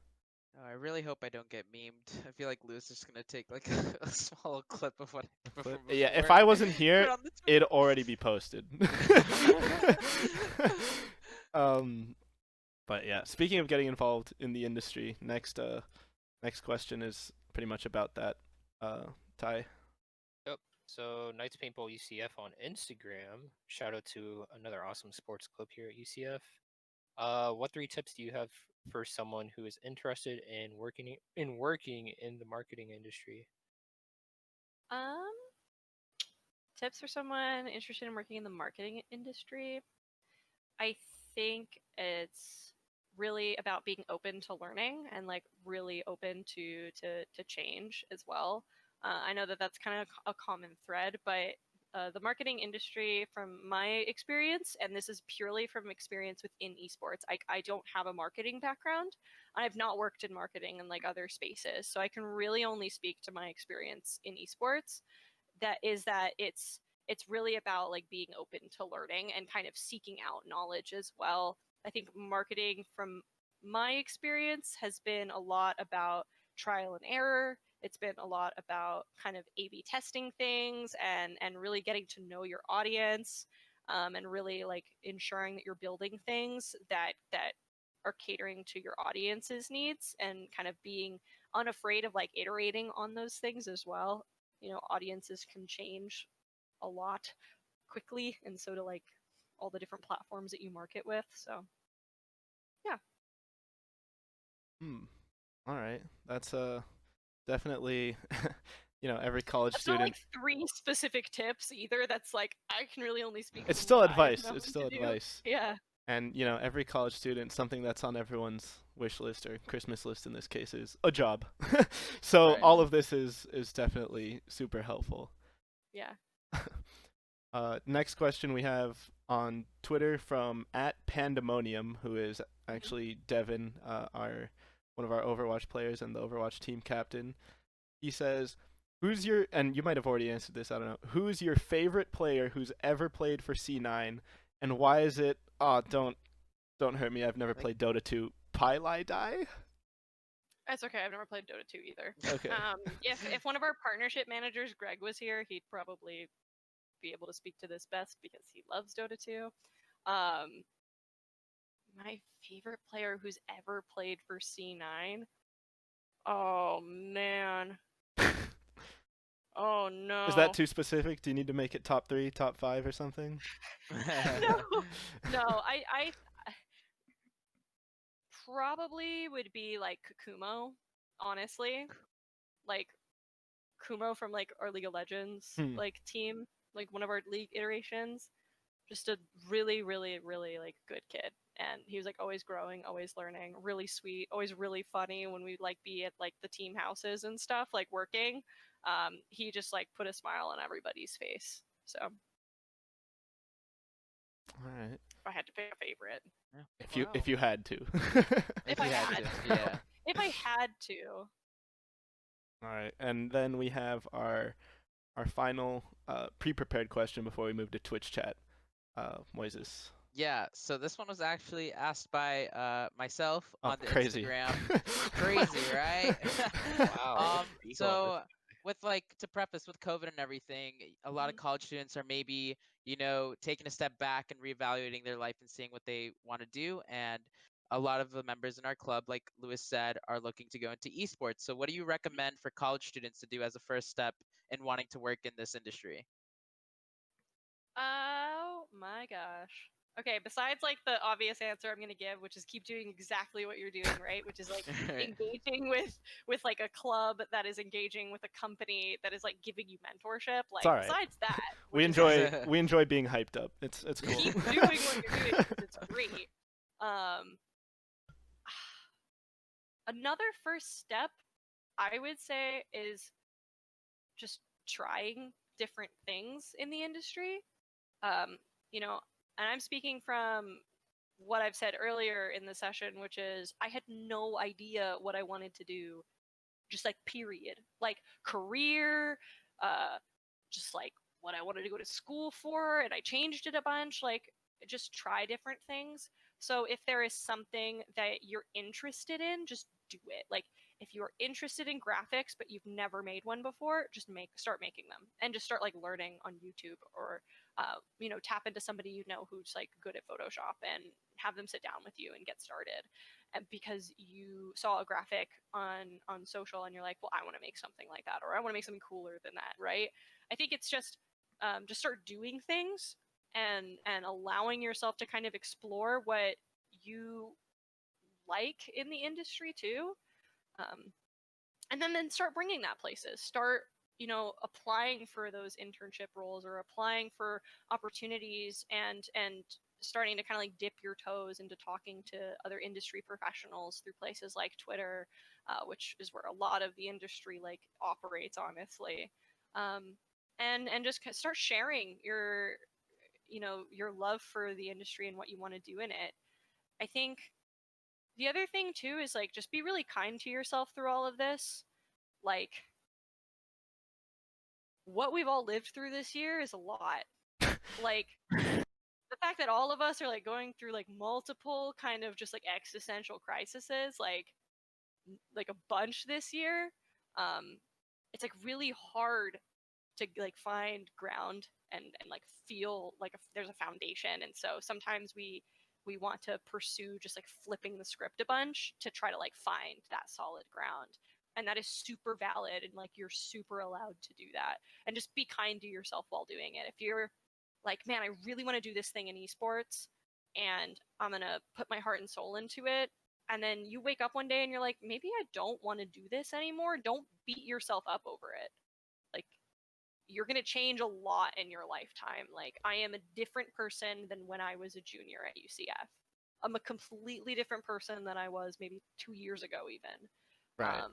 Oh, I really hope I don't get memed. I feel like Louis is gonna take like a small clip of what happened from Yeah, if before I wasn't put here, it on the it'd already be posted. Twitter. um, but yeah, speaking of getting involved in the industry, next question is pretty much about that. Ty. Yep. So Knights Paintball UCF on Instagram. Shout out to another awesome sports club here at UCF. What three tips do you have for someone who is interested in working in the marketing industry? Um, Tips for someone interested in working in the marketing industry. I think it's really about being open to learning and like really open to change as well. I know that that's kind of a common thread, but the marketing industry, from my experience, and this is purely from experience within esports, I don't have a marketing background. I've not worked in marketing in like other spaces, so I can really only speak to my experience in esports. That it's really about like being open to learning and kind of seeking out knowledge as well. I think marketing, from my experience, has been a lot about trial and error. It's been a lot about kind of A/B testing things and really getting to know your audience, and really like ensuring that you're building things that are catering to your audience's needs, and kind of being unafraid of like iterating on those things as well. Audiences can change a lot quickly, and so do like all the different platforms that you market with. So yeah, Hmm. All right. That's definitely every college that's not like student. three specific tips either. That's like I can really only speak It's from still what I've advice. known It's to still do. advice. Yeah. And every college student, something that's on everyone's wish list or Christmas list in this case is a job. So Right. all of this is definitely super helpful. Yeah. Next question we have on Twitter from @Pandemonium, who is Mhm. actually Devin, our one of our Overwatch players and the Overwatch team captain. He says, "Who's your?" And you might have already answered this. I don't know. Who's your favorite player who's ever played for C9, and why is it? Oh, don't hurt me. I've never Like played Dota 2. Pylai die? That's okay. I've never played Dota 2 either. Okay. If one of our partnership managers, Greg, was here, he'd probably be able to speak to this best because he loves Dota 2. Um, my favorite player who's ever played for C9. Oh man. Oh no. Is that too specific? Do you need to make it top 3, top 5, or something? No. No, I probably would be like Kumo, honestly. Like Kumo from like our League of Legends Hmm. like team, like one of our league iterations. Just a really, really, really like good kid. And he was like always growing, always learning, really sweet, always really funny when we'd like be at like the team houses and stuff, like working. He just like put a smile on everybody's face. So All right. if I had to pick a favorite. If you had to. If If I you had had to, yeah. if I had to. All right, and then we have our final pre-prepared question before we move to Twitch chat. Moises. Yeah, so this one was actually asked by myself Oh, on the crazy. Instagram. Crazy, right? Wow, deep on So this. with like to preface with COVID and everything, a lot of Mhm. college students are maybe, you know, taking a step back and reevaluating their life and seeing what they want to do. And a lot of the members in our club, like Lewis said, are looking to go into esports. So what do you recommend for college students to do as a first step in wanting to work in this industry? Oh my gosh. Okay, besides like the obvious answer I'm gonna give, which is keep doing exactly what you're doing, right? Which is like engaging with like a club that is engaging with a company that is like giving you mentorship. It's Like all right. besides that, We which is like enjoy being hyped up. It's cool. keep doing what you're doing because it's great. Um, another first step I would say is just trying different things in the industry. Um, you know, and I'm speaking from what I've said earlier in the session, which is I had no idea what I wanted to do, just like period, like career, uh, just like what I wanted to go to school for, and I changed it a bunch. Like just try different things. So if there is something that you're interested in, just do it. Like if you're interested in graphics but you've never made one before, just start making them and just start like learning on YouTube or tap into somebody you know who's like good at Photoshop and have them sit down with you and get started. And because you saw a graphic on social and you're like, well, I want to make something like that, or I want to make something cooler than that, right? I think it's just start doing things and allowing yourself to kind of explore what you like in the industry too, um, and then start bringing that places. Start applying for those internship roles or applying for opportunities and starting to kind of like dip your toes into talking to other industry professionals through places like Twitter, which is where a lot of the industry like operates, honestly. Um, and just start sharing your love for the industry and what you want to do in it. I think the other thing too is like just be really kind to yourself through all of this. Like what we've all lived through this year is a lot. Like the fact that all of us are like going through like multiple kind of just like existential crises, like a bunch this year. Um, it's like really hard to like find ground and like feel like there's a foundation. And so sometimes we want to pursue just like flipping the script a bunch to try to like find that solid ground, and that is super valid, and like you're super allowed to do that. And just be kind to yourself while doing it. If you're like, man, I really want to do this thing in esports and I'm gonna put my heart and soul into it, and then you wake up one day and you're like, maybe I don't want to do this anymore, don't beat yourself up over it. Like you're going to change a lot in your lifetime. Like I am a different person than when I was a junior at UCF. I'm a completely different person than I was maybe 2 years ago even. Right.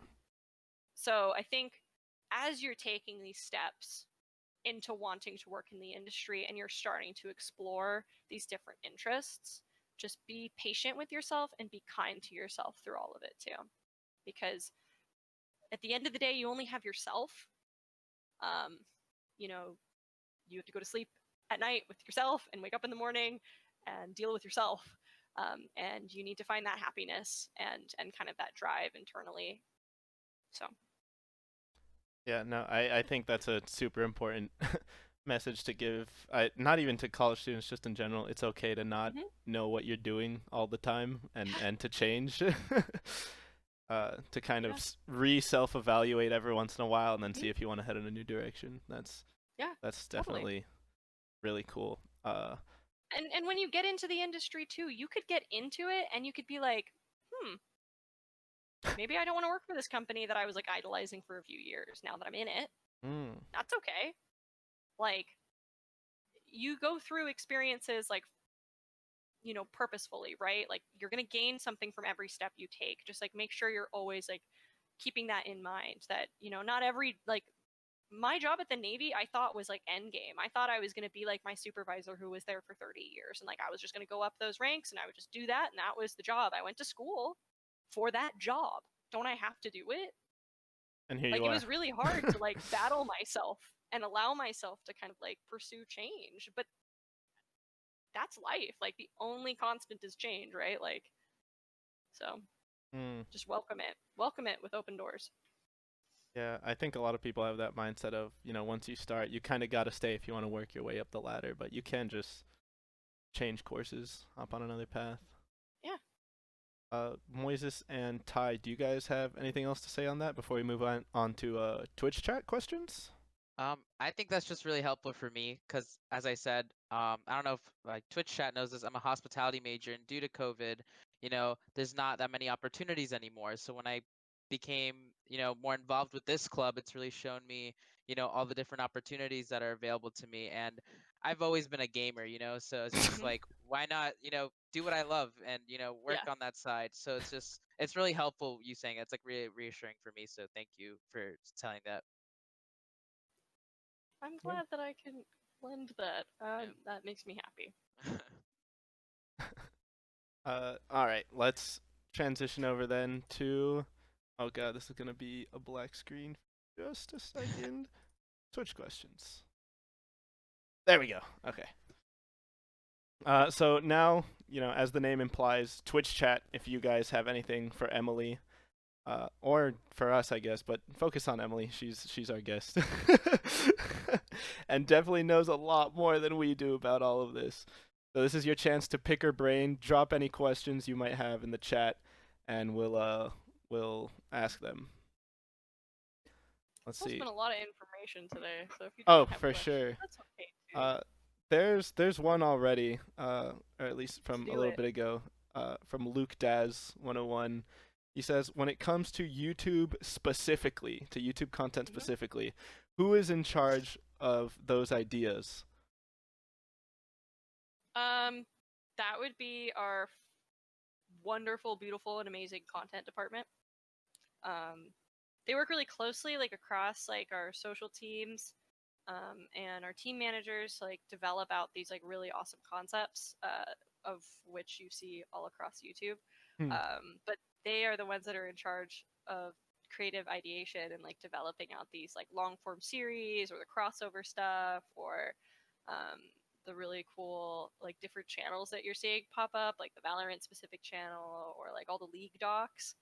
So I think as you're taking these steps into wanting to work in the industry and you're starting to explore these different interests, just be patient with yourself and be kind to yourself through all of it too. Because at the end of the day, you only have yourself. Um, you know, you have to go to sleep at night with yourself and wake up in the morning and deal with yourself. And you need to find that happiness and kind of that drive internally. So Yeah, no, I think that's a super important message to give. Not even to college students, just in general. It's okay to not mhm. know what you're doing all the time and to change. to kind of Yeah. self-evaluate every once in a while and then Mhm. see if you want to head in a new direction. Yeah, That's totally. definitely really cool. And when you get into the industry too, you could get into it and you could be like, maybe I don't want to work for this company that I was like idolizing for a few years now that I'm in it. mm, That's okay. Like, you go through experiences like, purposefully, right? Like, you're going to gain something from every step you take. Just like make sure you're always like keeping that in mind, that, not every, like, my job at the Navy, I thought was like end game. I thought I was going to be like my supervisor who was there for 30 years. And like, I was just going to go up those ranks and I would just do that. And that was the job. I went to school for that job. Don't I have to do it? and here Like, you it are. was really hard to like battle myself and allow myself to kind of like pursue change. But that's life. Like, the only constant is change, right? Like, so Mm, just welcome it. Welcome it with open doors. yeah, I think a lot of people have that mindset of, once you start, you kind of got to stay if you want to work your way up the ladder, but you can just change courses, hop on another path. Yeah. Moises and Ty, do you guys have anything else to say on that before we move on to Twitch chat questions? I think that's just really helpful for me because, as I said, I don't know if like Twitch chat knows this. I'm a hospitality major, and due to COVID, there's not that many opportunities anymore. So when I became, more involved with this club, it's really shown me, all the different opportunities that are available to me. And I've always been a gamer, so it's just Mhm. like, why not, do what I love and, work Yeah. on that side. So it's really helpful you saying it. It's like really reassuring for me. So thank you for telling that. I'm Yeah. glad that I can lend that. Yeah. That makes me happy. All right, let's transition over then to. Oh god, this is gonna be a black screen. Just a second. Twitch questions. There we go. Okay. So now, as the name implies, Twitch chat. If you guys have anything for Emily, or for us, I guess, but focus on Emily. She's our guest, and definitely knows a lot more than we do about all of this. So this is your chance to pick her brain, drop any questions you might have in the chat, and we'll ask them. Let's There's see. been a lot of information today, so if you Oh, don't have for questions, sure. that's okay too. Uh, there's one already, or at least Let's from a do little it. bit ago, from Luke Daz 101. He says, when it comes to YouTube specifically, to YouTube content Hmm. specifically, who is in charge of those ideas? Um, that would be our wonderful, beautiful, and amazing content department. They work really closely, like across like our social teams, and our team managers, like develop out these like really awesome concepts, of which you see all across YouTube. Hmm. But they are the ones that are in charge of creative ideation and like developing out these like long form series or the crossover stuff, or um, the really cool like different channels that you're seeing pop up, like the Valorant specific channel or like all the League docs.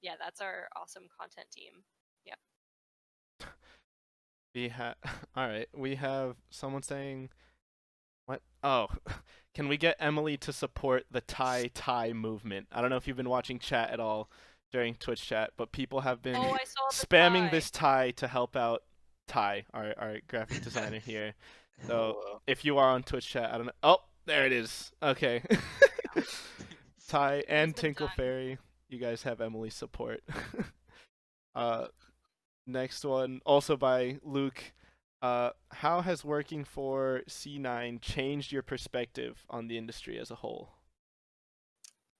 Yeah, that's our awesome content team. Yeah. We have all right. We have someone saying what? Oh, can we get Emily to support the Thai movement? I don't know if you've been watching chat at all during Twitch chat, but people have been Oh, I saw the spamming tie. this Thai to help out Thai, our graphic designer here. So Hello. if you are on Twitch chat, I don't know. Oh, there it is. Okay. Thai It has and been Tinkle done. Fairy, you guys have Emily's support. uh, Next one, also by Luke. How has working for C9 changed your perspective on the industry as a whole?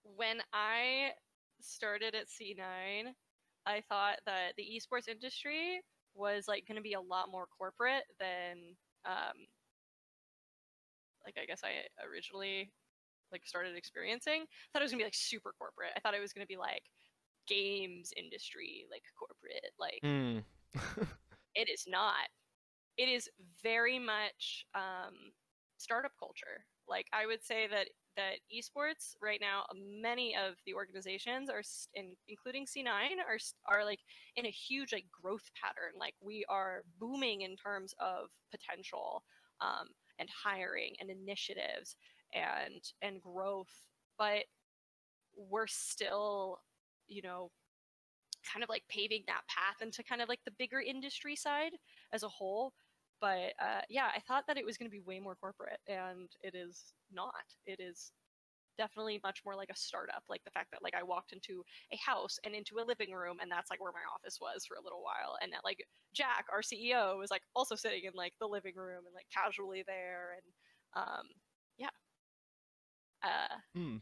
When I started at C9, I thought that the esports industry was like going to be a lot more corporate than um like I guess I originally like started experiencing. I thought it was going to be like super corporate. I thought it was going to be like games industry like corporate. Like, Hmm. it is not. It is very much startup culture. Like, I would say that esports right now, many of the organizations are, including C9, are like in a huge like growth pattern. Like, we are booming in terms of potential, and hiring and initiatives and growth, but we're still, you know, kind of like paving that path into kind of like the bigger industry side as a whole. But yeah, I thought that it was going to be way more corporate, and it is not. It is definitely much more like a startup. Like the fact that like I walked into a house and into a living room, and that's like where my office was for a little while, and that like Jack, our CEO, was like also sitting in like the living room and like casually there, and yeah. Hmm.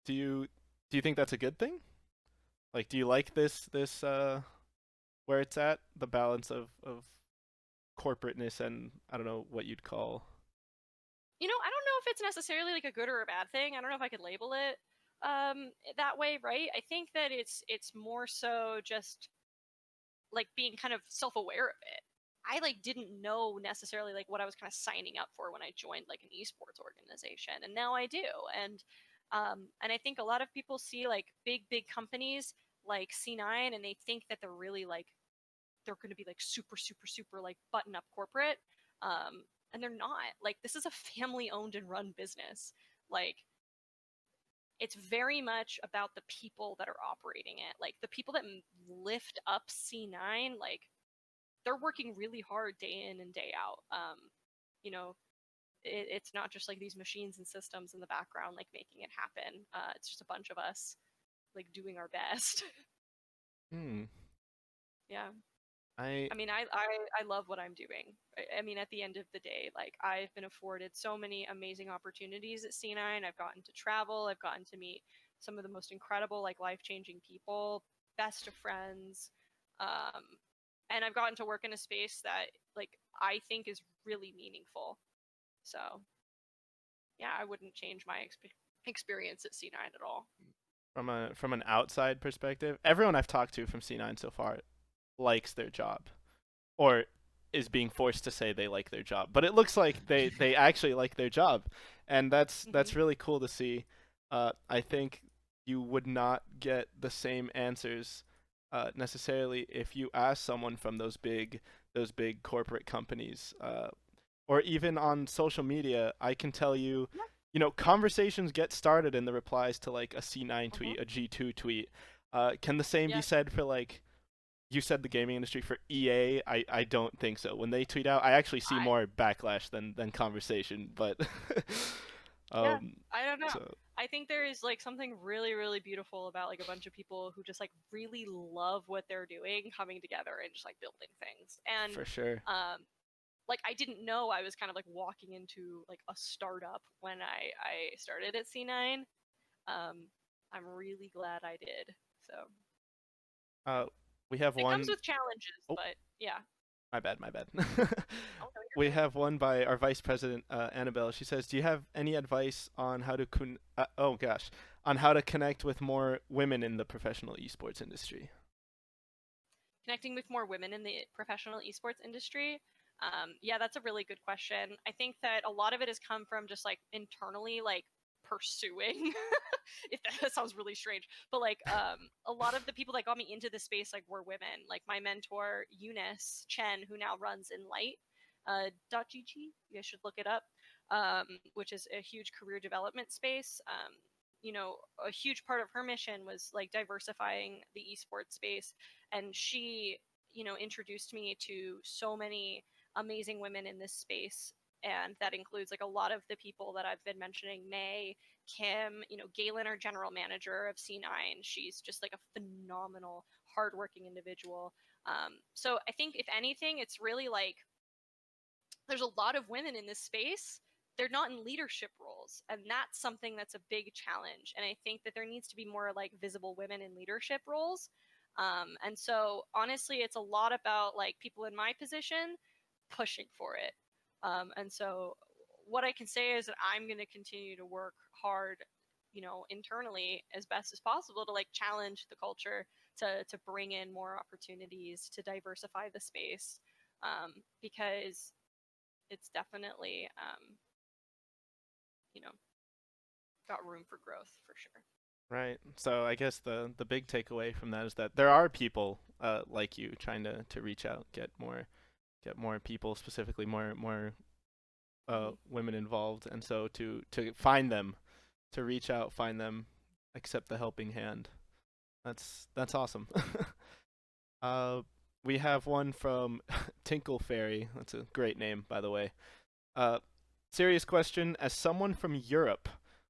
Do you think that's a good thing? Like, do you like this where it's at, the balance of corporateness and I don't know what you'd call. I don't know if it's necessarily like a good or a bad thing. I don't know if I could label it that way, right? I think that it's more so just like being kind of self-aware of it. I like didn't know necessarily like what I was kind of signing up for when I joined like an esports organization, and now I do. And I think a lot of people see like big companies like C9, and they think that they're really like they're going to be like super like button up corporate, and they're not. Like this is a family owned and run business. Like it's very much about the people that are operating it. Like the people that lift up C9, like they're working really hard day in and day out. You know, it's not just like these machines and systems in the background like making it happen. It's just a bunch of us like doing our best. Hmm. Yeah. I I mean, I love what I'm doing. I mean, at the end of the day, like I've been afforded so many amazing opportunities at C9. I've gotten to travel. I've gotten to meet some of the most incredible, like life-changing people, best of friends, um, and I've gotten to work in a space that, like, I think is really meaningful. So, yeah, I wouldn't change my experience at C9 at all. from an outside perspective, everyone I've talked to from C9 so far likes their job, or is being forced to say they like their job. But it looks like they actually like their job, and that's Hmm. really cool to see. I think you would not get the same answers necessarily if you ask someone from those big corporate companies, or even on social media. I can tell you, Yeah. conversations get started in the replies to like a C9 Uh-huh. tweet, a G2 tweet. Can the same be Yeah. said for like you said the gaming industry for EA? I don't think so. When they tweet out, I actually see I more backlash than conversation. But Yeah, um, I don't know. so I think there is like something really beautiful about like a bunch of people who just like really love what they're doing coming together and just like building things. And for sure. like I didn't know I was kind of like walking into like a startup when I started at C9. I'm really glad I did. So Uh, we have it comes one with challenges, oh but yeah. my bad. Oh no, you're We good. have one by our vice president, Annabelle. She says, "Do you have any advice on how to on how to connect with more women in the professional esports industry?" Connecting with more women in the professional esports industry? Yeah, that's a really good question. I think that a lot of it has come from just like internally, like pursuing, if that sounds really strange, but like a lot of the people that got me into this space like were women. Like my mentor Eunice Chen, who now runs Enlight .gg. You guys should look it up, which is a huge career development space. A huge part of her mission was like diversifying the esports space, and she introduced me to so many amazing women in this space, and that includes like a lot of the people that I've been mentioning: May, Kim, Galen, our general manager of C9. She's just like a phenomenal hardworking individual. So I think if anything, it's really like there's a lot of women in this space. They're not in leadership roles, and that's something that's a big challenge. And I think that there needs to be more like visible women in leadership roles. And so honestly, it's a lot about like people in my position pushing for it. And so what I can say is that I'm going to continue to work hard, internally as best as possible to like challenge the culture, to bring in more opportunities, to diversify the space, because it's definitely you know got room for growth for sure. Right. So I guess the big takeaway from that is that there are people like you trying to reach out, get more people, specifically more Hmm. women involved, and so to find them, to reach out, find them, accept the helping hand. That's awesome. Uh, we have one from Tinkle Fairy. That's a great name, by the way. Uh, Serious question. As someone from Europe,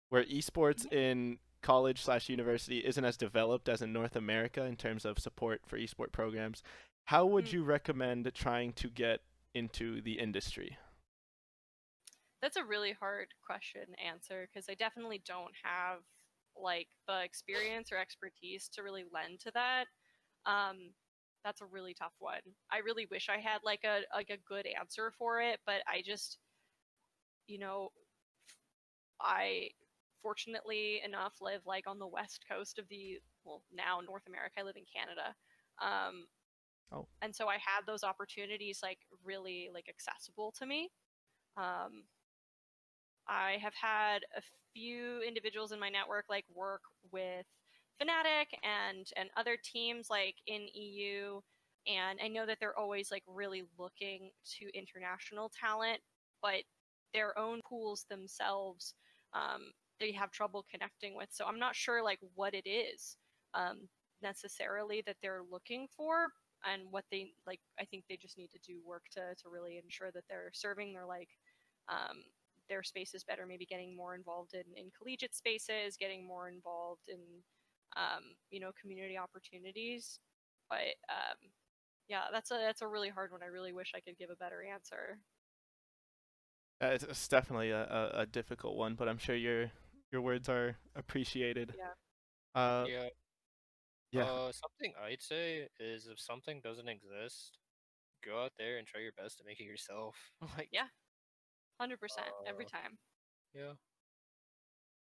where esports in college/university isn't as developed as in North America in terms of support for esport programs, how would Mm. you recommend trying to get into the industry? That's a really hard question to answer because I definitely don't have like the experience or expertise to really lend to that. Um, that's a really tough one. I really wish I had like a good answer for it, but I just, you know, I fortunately enough live like on the west coast of the, well, now North America. I live in Canada. Um, Oh. and so I had those opportunities like really like accessible to me. Um, I have had a few individuals in my network like work with Fnatic and other teams like in EU, and I know that they're always like really looking to international talent, but their own pools themselves, they have trouble connecting with. So I'm not sure like what it is necessarily that they're looking for and what they like. I think they just need to do work to really ensure that they're serving um, their spaces better, maybe getting more involved in collegiate spaces, getting more involved in community opportunities. But yeah, that's a really hard one. I really wish I could give a better answer. It's definitely a difficult one, but I'm sure your words are appreciated. Yeah. Uh, Yeah. yeah. Something I'd say is if something doesn't exist, go out there and try your best to make it yourself. Like, Yeah, 100% every uh, time. yeah.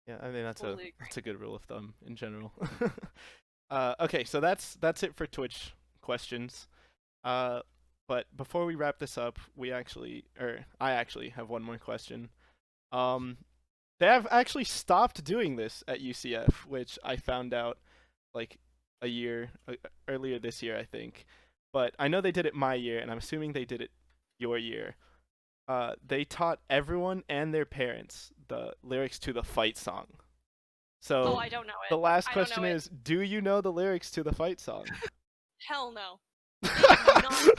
Yeah, I mean Totally agree. that's a good rule of thumb in general. Okay, so that's it for Twitch questions. Uh, but before we wrap this up, I actually have one more question. Um, they have actually stopped doing this at UCF, which I found out like a year earlier this year, I think. But I know they did it my year, and I'm assuming they did it your year. They taught everyone and their parents the lyrics to the fight song. Oh, So I don't know the it. last I don't know question it. is, do you know the lyrics to the fight song? Hell no. They did not teach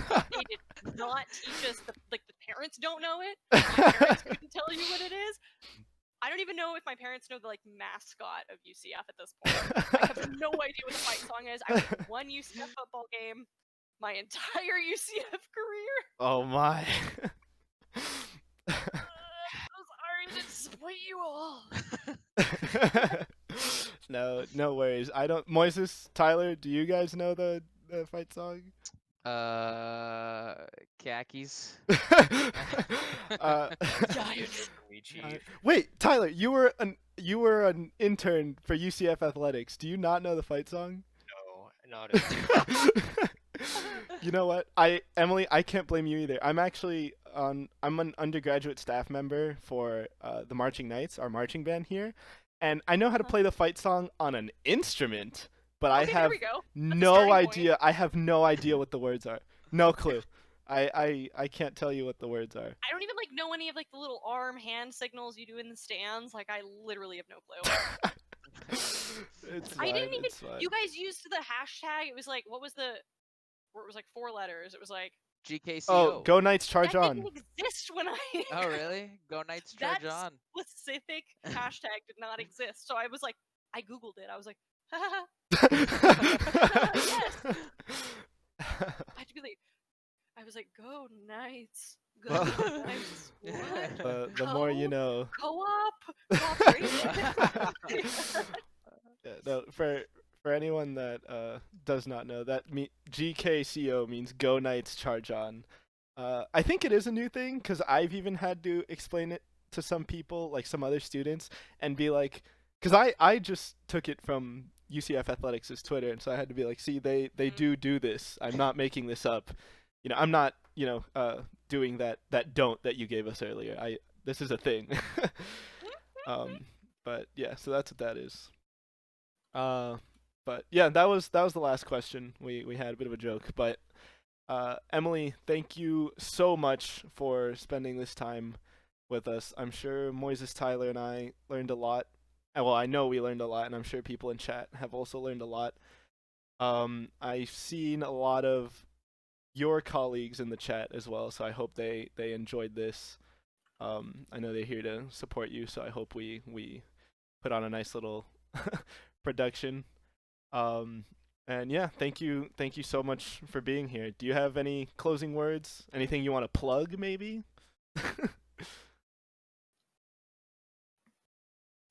that. They did not teach us the parents don't know it. My parents couldn't tell you what it is. I don't even know if my parents know the like mascot of UCF at this point. I have no idea what the fight song is. I went to one UCF football game my entire UCF career. Oh my. I'm sorry to disappoint you all. No, no worries. I don't. Moises, Tyler, do you guys know the fight song? Khakis. uh, Yikes. We cheat. wait, Tyler, you were an intern for UCF athletics. Do you not know the fight song? No, not at all. You know what? Emily, I can't blame you either. I'm an undergraduate staff member for the Marching Knights, our marching band here, and I know how to play the fight song on an instrument, but I Okay, there have we go. That's a no starting point. idea. I have no idea what the words are. No clue. I can't tell you what the words are. I don't even like know any of like the little arm hand signals you do in the stands. Like I literally have no clue. It's I fine. didn't even. It's fine. You guys used the hashtag. It was like what was the? Where it was like 4 letters. It was like GKCO. Oh, go Knights, charge that on! didn't exist when I. Oh, really? Go Knights, That charge on. specific hashtag did not exist. So I was like, I googled it. I was like, yes. I had to be like, I was like, go Knights, go Well, Knights. What? the more you know. Co-op, cooperation. Yeah, no, for anyone that does not know, GKCO means Go Knights Charge On. I think it is a new thing because I've even had to explain it to some people, like some other students, and be like, because I just took it from UCF Athletics' Twitter, and so I had to be like, see, they do this. I'm not making this up. I'm not doing that don't that you gave us earlier. This is a thing. um, but yeah, so that's what that is. Uh, but yeah, that was the last question. We had a bit of a joke, but Emily, thank you so much for spending this time with us. I'm sure Moises, Tyler, and I learned a lot. Well, I know we learned a lot, and I'm sure people in chat have also learned a lot. I've seen a lot of your colleagues in the chat as well, so I hope they enjoyed this. I know they're here to support you, so I hope we put on a nice little production. Um, and yeah, thank you so much for being here. Do you have any closing words? Anything you want to plug, maybe?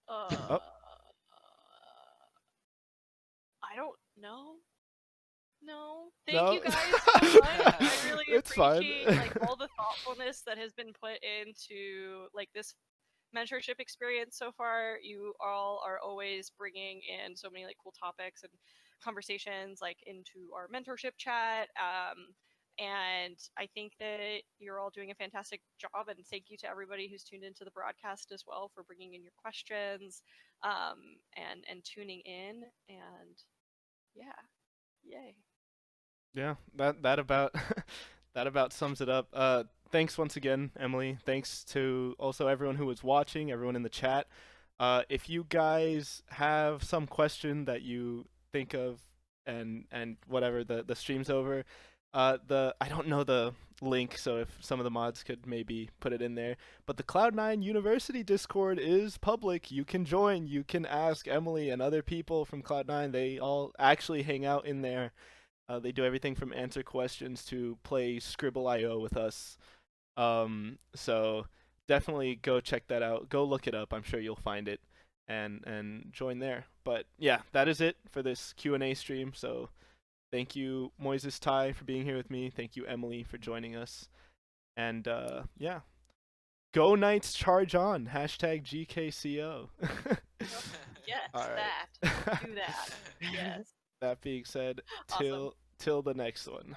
Uh, Oh, I don't know. No. Thank no. you guys so much. I really It's fine. appreciate like all the thoughtfulness that has been put into like this mentorship experience so far. You all are always bringing in so many like cool topics and conversations like into our mentorship chat. And I think that you're all doing a fantastic job. And thank you to everybody who's tuned into the broadcast as well for bringing in your questions and tuning in. And yeah, yay. Yeah, that about that about sums it up. Thanks once again, Emily. Thanks to also everyone who was watching, everyone in the chat. If you guys have some question that you think of, and whatever the stream's over, I don't know the link, so if some of the mods could maybe put it in there. But the Cloud9 University Discord is public. You can join. You can ask Emily and other people from Cloud9. They all actually hang out in there. They do everything from answer questions to play Scribble.io with us. So definitely go check that out. Go look it up. I'm sure you'll find it and join there. But yeah, that is it for this Q&A stream. So thank you, Moises Ty, for being here with me. Thank you, Emily, for joining us. And yeah, go Knights, charge on. Hashtag GKCO. Yes, All right. that. Do that. Yes. That being said, Awesome. till the next one.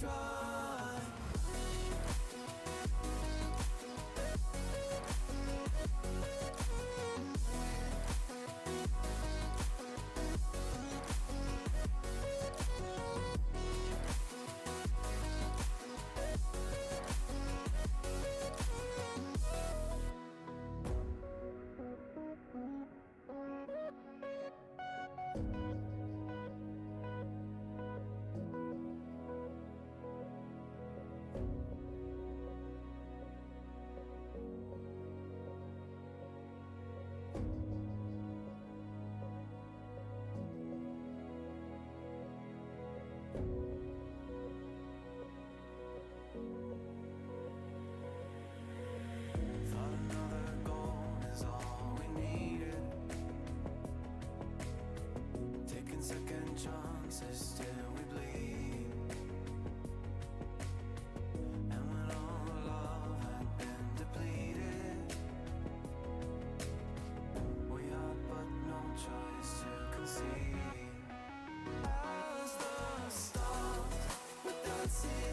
dry. Thought another goal is all we needed. Taking second chances till we bleed. And when all love had been depleted, we had but no choice to concede. As the stars, but that's it.